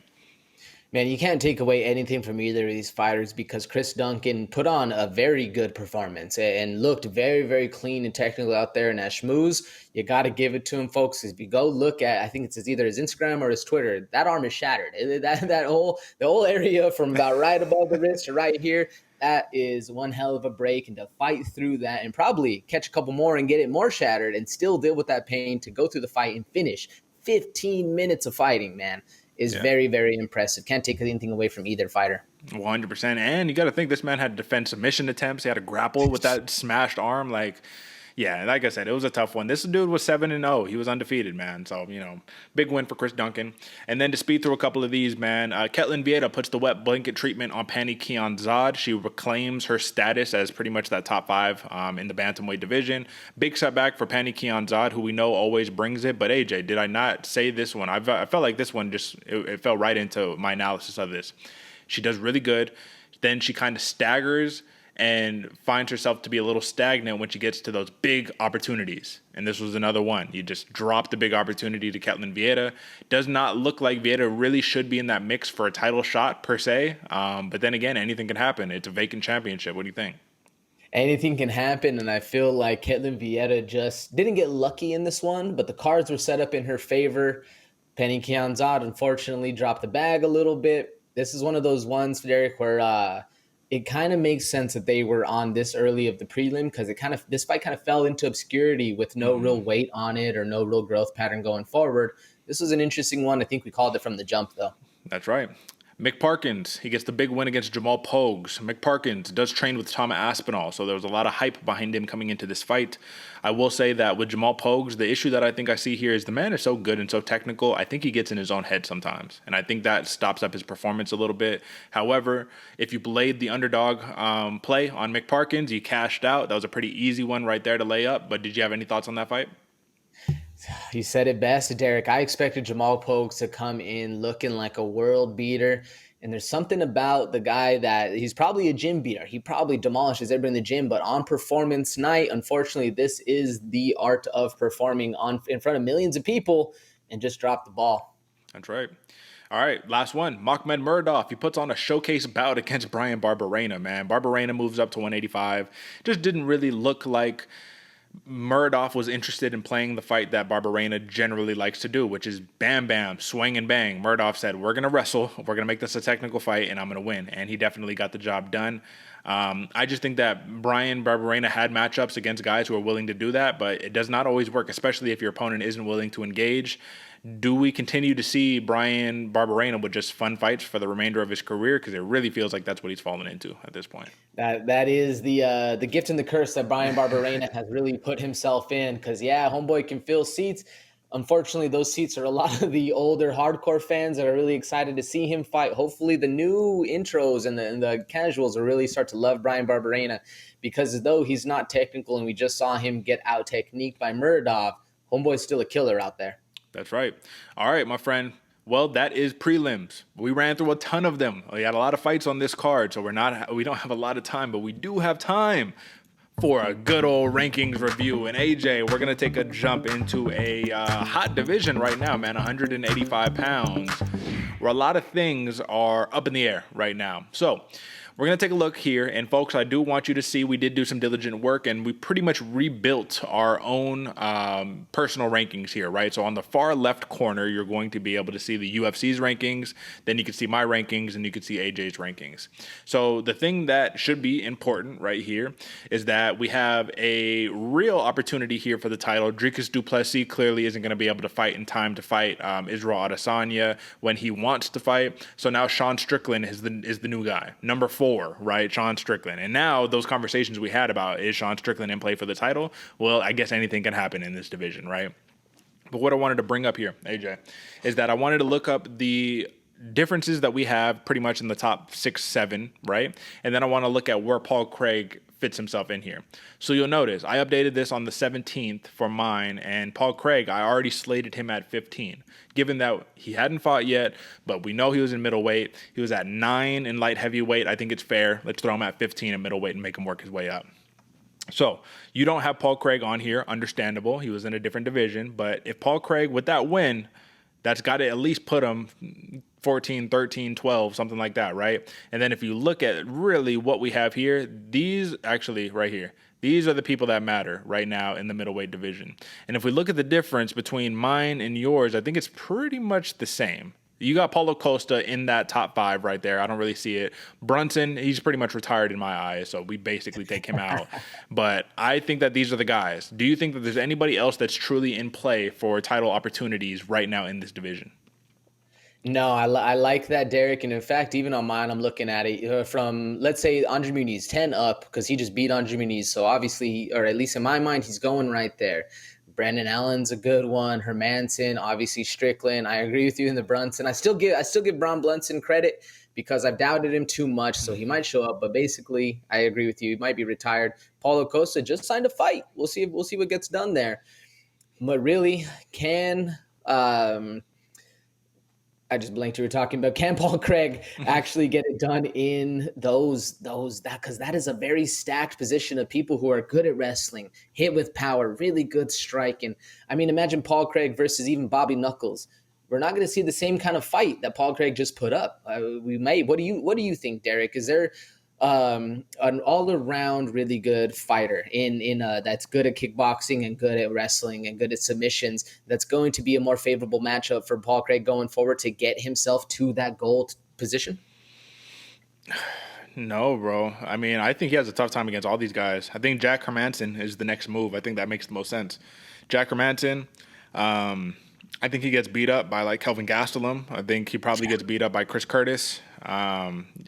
[SPEAKER 3] Man, you can't take away anything from either of these fighters because Chris Duncan put on a very good performance and looked very, very clean and technical out there. And as Schmooze, you got to give it to him, folks. If you go look at, I think it's either his Instagram or his Twitter, that arm is shattered. The whole area from about right above the wrist to right here, that is one hell of a break. And to fight through that and probably catch a couple more and get it more shattered and still deal with that pain to go through the fight and finish 15 minutes of fighting, man, is very, very impressive. Can't take anything away from either fighter.
[SPEAKER 2] 100%. And you got to think this man had to defend submission attempts. He had to grapple with that smashed arm. Like I said, it was a tough one. This dude was 7-0. He was undefeated, man. So, big win for Chris Duncan. And then to speed through a couple of these, man, Ketlen Vieira puts the wet blanket treatment on Pannie Kianzad. She reclaims her status as pretty much that top 5 in the bantamweight division. Big setback for Pannie Kianzad, who we know always brings it. But AJ, did I not say this one? I felt like this one it fell right into my analysis of this. She does really good. Then she kind of staggers and finds herself to be a little stagnant when she gets to those big opportunities. And this was another one. You just dropped the big opportunity to Ketlen Vieira. Does not look like Vieira really should be in that mix for a title shot per se. But then again, anything can happen. It's a vacant championship. What do you think?
[SPEAKER 3] Anything can happen, and I feel like Ketlen Vieira just didn't get lucky in this one, but the cards were set up in her favor. Pannie Kianzad unfortunately dropped the bag a little bit. This is one of those ones, Derek, where it kind of makes sense that they were on this early of the prelim because this fight kind of fell into obscurity with no real weight on it or no real growth pattern going forward. This was an interesting one. I think we called it from the jump, though.
[SPEAKER 2] That's right. Mick Parkins, he gets the big win against Jamal Pogues. Mick Parkins does train with Tom Aspinall, so there was a lot of hype behind him coming into this fight. I will say that with Jamal Pogues, the issue that I think I see here is the man is so good and so technical, I think he gets in his own head sometimes, and I think that stops up his performance a little bit. However, if you played the underdog play on Mick Parkins, you cashed out. That was a pretty easy one right there to lay up, but did you have any thoughts on that fight?
[SPEAKER 3] You said it best, Derek. I expected Jamal Pogues to come in looking like a world beater. And there's something about the guy that he's probably a gym beater. He probably demolishes everybody in the gym. But on performance night, unfortunately, this is the art of performing in front of millions of people and just drop the ball.
[SPEAKER 2] That's right. All right, last one. Makhmed Murdoch. He puts on a showcase bout against Brian Barberena, man. Barberena moves up to 185. Just didn't really look like Murdoch was interested in playing the fight that Barberena generally likes to do, which is bam, bam, swing and bang. Murdoch said, we're going to wrestle. We're going to make this a technical fight, and I'm going to win. And he definitely got the job done. I just think that Brian Barberena had matchups against guys who are willing to do that, but it does not always work, especially if your opponent isn't willing to engage. Do we continue to see Brian Barberena with just fun fights for the remainder of his career? Because it really feels like that's what he's fallen into at this point.
[SPEAKER 3] That is the gift and the curse that Brian Barberena has really put himself in. Because, homeboy can fill seats. Unfortunately, those seats are a lot of the older hardcore fans that are really excited to see him fight. Hopefully, the new intros and the casuals will really start to love Brian Barberena because though he's not technical and we just saw him get out-techniqued by Murdoch, homeboy's still a killer out there.
[SPEAKER 2] That's right. All right, my friend. Well, that is prelims. We ran through a ton of them. We had a lot of fights on this card, so we don't have a lot of time, but we do have time for a good old rankings review. And AJ, we're going to take a jump into a hot division right now, man, 185 pounds, where a lot of things are up in the air right now. So we're going to take a look here. And folks, I do want you to see we did do some diligent work and we pretty much rebuilt our own personal rankings here, right? So on the far left corner, you're going to be able to see the UFC's rankings. Then you can see my rankings and you can see AJ's rankings. So the thing that should be important right here is that we have a real opportunity here for the title. Dricus du Plessis clearly isn't going to be able to fight in time to fight Israel Adesanya when he wants to fight. So now Sean Strickland is the new guy. Number 4. Right, Sean Strickland. And now those conversations we had about is Sean Strickland in play for the title? Well, I guess anything can happen in this division, right? But what I wanted to bring up here, AJ, is that I wanted to look up the differences that we have pretty much in the top 6, 7, right? And then I want to look at where Paul Craig fits himself in here. So you'll notice I updated this on the 17th for mine, and Paul Craig, I already slated him at 15, given that he hadn't fought yet, but we know he was in middleweight. He was at 9 in light heavyweight. I think it's fair. Let's throw him at 15 in middleweight and make him work his way up. So you don't have Paul Craig on here. Understandable. He was in a different division. But if Paul Craig, with that win, that's got to at least put him 14, 13, 12, something like that, right? And then if you look at really what we have here, these actually right here, these are the people that matter right now in the middleweight division. And if we look at the difference between mine and yours, I think it's pretty much the same. You got Paulo Costa in that top 5 right there. I don't really see it. Brunson, he's pretty much retired in my eyes, so we basically take him out. But I think that these are the guys. Do you think that there's anybody else that's truly in play for title opportunities right now in this division?
[SPEAKER 3] No, I like that, Derick. And in fact, even on mine, I'm looking at it from, let's say, Andre Muniz, 10 up, because he just beat Andre Muniz. So obviously, or at least in my mind, he's going right there. Brandon Allen's a good one. Hermanson, obviously Strickland. I agree with you in the Brunson. I still give Bron Brunson credit because I've doubted him too much, so he might show up. But basically, I agree with you. He might be retired. Paulo Costa just signed a fight. We'll see what gets done there. But really, I just blanked. You were talking about, can Paul Craig actually get it done in because that is a very stacked position of people who are good at wrestling, hit with power, really good striking. I mean, imagine Paul Craig versus even Bobby Knuckles. We're not going to see the same kind of fight that Paul Craig just put up. We may. What do you think, Derick? Is there an all-around really good fighter in that's good at kickboxing and good at wrestling and good at submissions, that's going to be a more favorable matchup for Paul Craig going forward to get himself to that goal position?
[SPEAKER 2] No, bro. I mean, I think he has a tough time against all these guys. I think Jack Hermanson is the next move. I think that makes the most sense. Jack Hermanson, I think he gets beat up by like Kelvin Gastelum. I think he probably gets beat up by Chris Curtis.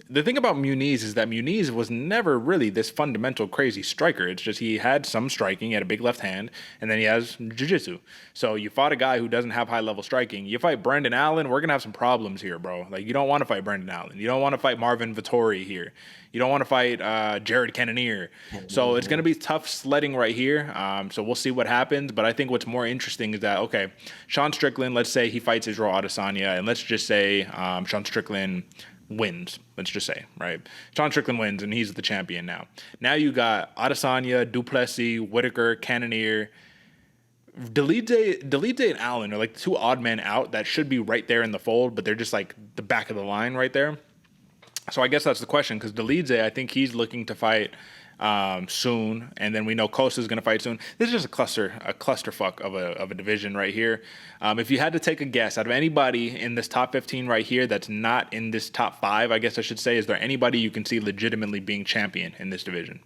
[SPEAKER 2] The thing about Muniz is that Muniz was never really this fundamental crazy striker. It's just he had some striking, he had a big left hand, and then he has jiu-jitsu. So you fought a guy who doesn't have high-level striking. You fight Brandon Allen, we're going to have some problems here, bro. Like, you don't want to fight Brandon Allen. You don't want to fight Marvin Vettori here. You don't want to fight Jared Cannonier. So it's going to be tough sledding right here. So we'll see what happens. But I think what's more interesting is that, okay, Sean Strickland, let's say he fights Israel Adesanya, and let's just say Sean Strickland wins, let's just say, right? Sean Strickland wins, and he's the champion now. Now you got Adesanya, Duplessis, Whitaker, Cannonier. Delide and Allen are like the two odd men out that should be right there in the fold, but they're just like the back of the line right there. So I guess that's the question, because Delide, I think he's looking to fight soon, and then we know Costa's going to fight soon. This is just a clusterfuck of a division right here. If you had to take a guess, out of anybody in this top 15 right here that's not in this top 5, I guess I should say, is there anybody you can see legitimately being champion in this division?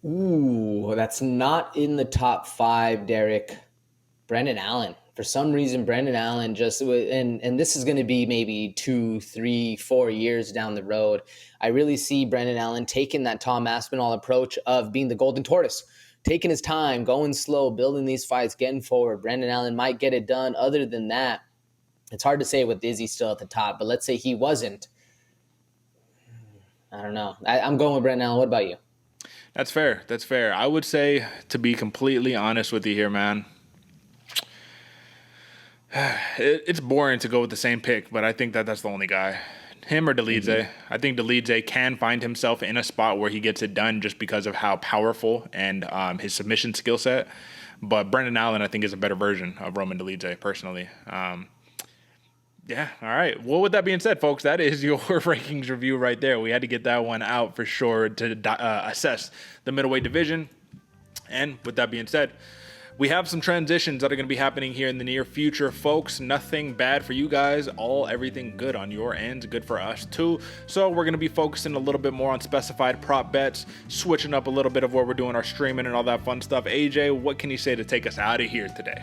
[SPEAKER 3] Ooh, that's not in the top 5, Derick. Brandon Allen. For some reason, Brandon Allen just, and this is going to be maybe 2, 3, 4 years down the road. I really see Brandon Allen taking that Tom Aspinall approach of being the golden tortoise, taking his time, going slow, building these fights, getting forward. Brandon Allen might get it done. Other than that, it's hard to say with Izzy still at the top, but let's say he wasn't. I don't know. I'm going with Brandon Allen. What about you?
[SPEAKER 2] That's fair. That's fair. I would say, to be completely honest with you here, man, it's boring to go with the same pick, but I think that's the only guy. Him or Delide. Mm-hmm. I think Delide can find himself in a spot where he gets it done just because of how powerful and his submission skill set. But Brandon Allen, I think, is a better version of Roman Delide, personally. Yeah, all right. Well, with that being said, folks, that is your rankings review right there. We had to get that one out for sure to assess the middleweight division. And with that being said, we have some transitions that are going to be happening here in the near future, folks. Nothing bad for you guys. Everything good on your end. Good for us, too. So we're going to be focusing a little bit more on specified prop bets, switching up a little bit of where we're doing our streaming and all that fun stuff. AJ, what can you say to take us out of here today?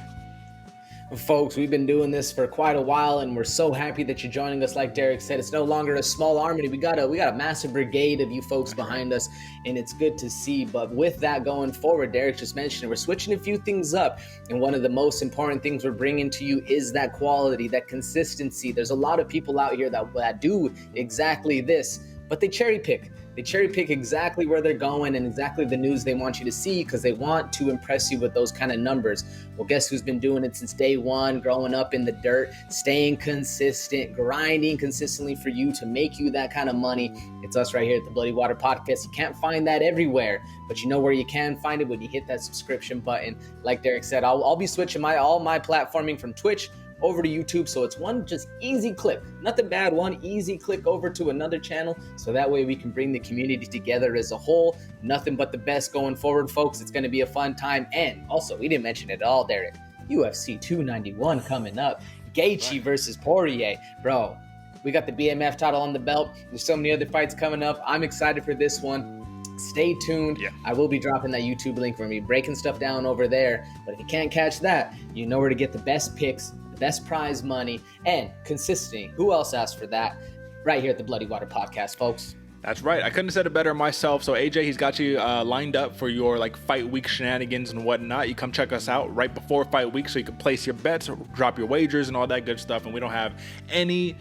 [SPEAKER 3] Folks, we've been doing this for quite a while, and we're so happy that you're joining us. Like Derick said, it's no longer a small army. We got a massive brigade of you folks behind us, and it's good to see. But with that going forward, Derick just mentioned it, we're switching a few things up, and one of the most important things we're bringing to you is that quality, that consistency. There's a lot of people out here that do exactly this, but they cherry pick. They cherry pick exactly where they're going and exactly the news they want you to see because they want to impress you with those kind of numbers. Well, guess who's been doing it since day one, growing up in the dirt, staying consistent, grinding consistently for you to make you that kind of money? It's us right here at the Bloody Water Podcast. You can't find that everywhere, but you know where you can find it when you hit that subscription button. Like Derick said, I'll be switching all my platforming from Twitch, over to YouTube. So it's one just easy click, nothing bad, one easy click over to another channel. So that way we can bring the community together as a whole. Nothing but the best going forward, folks. It's going to be a fun time. And also, we didn't mention it at all, Derick. UFC 291 coming up. Gaethje versus Poirier. Bro, we got the BMF title on the belt. There's so many other fights coming up. I'm excited for this one. Stay tuned.
[SPEAKER 2] Yeah.
[SPEAKER 3] I will be dropping that YouTube link for me, breaking stuff down over there. But if you can't catch that, you know where to get the best picks, the best prize money, and consistency. Who else asked for that? Right here at the Bloody Water Podcast, folks.
[SPEAKER 2] That's right. I couldn't have said it better myself. So AJ, he's got you lined up for your like fight week shenanigans and whatnot. You come check us out right before fight week so you can place your bets, drop your wagers, and all that good stuff. And we don't have any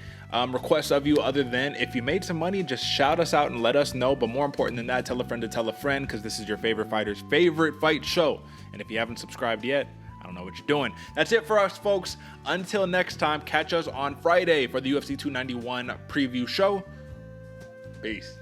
[SPEAKER 2] requests of you other than if you made some money, just shout us out and let us know. But more important than that, tell a friend to tell a friend, because this is your favorite fighter's favorite fight show. And if you haven't subscribed yet, I don't know what you're doing. That's it for us, folks. Until next time, catch us on Friday for the UFC 291 preview show. Peace.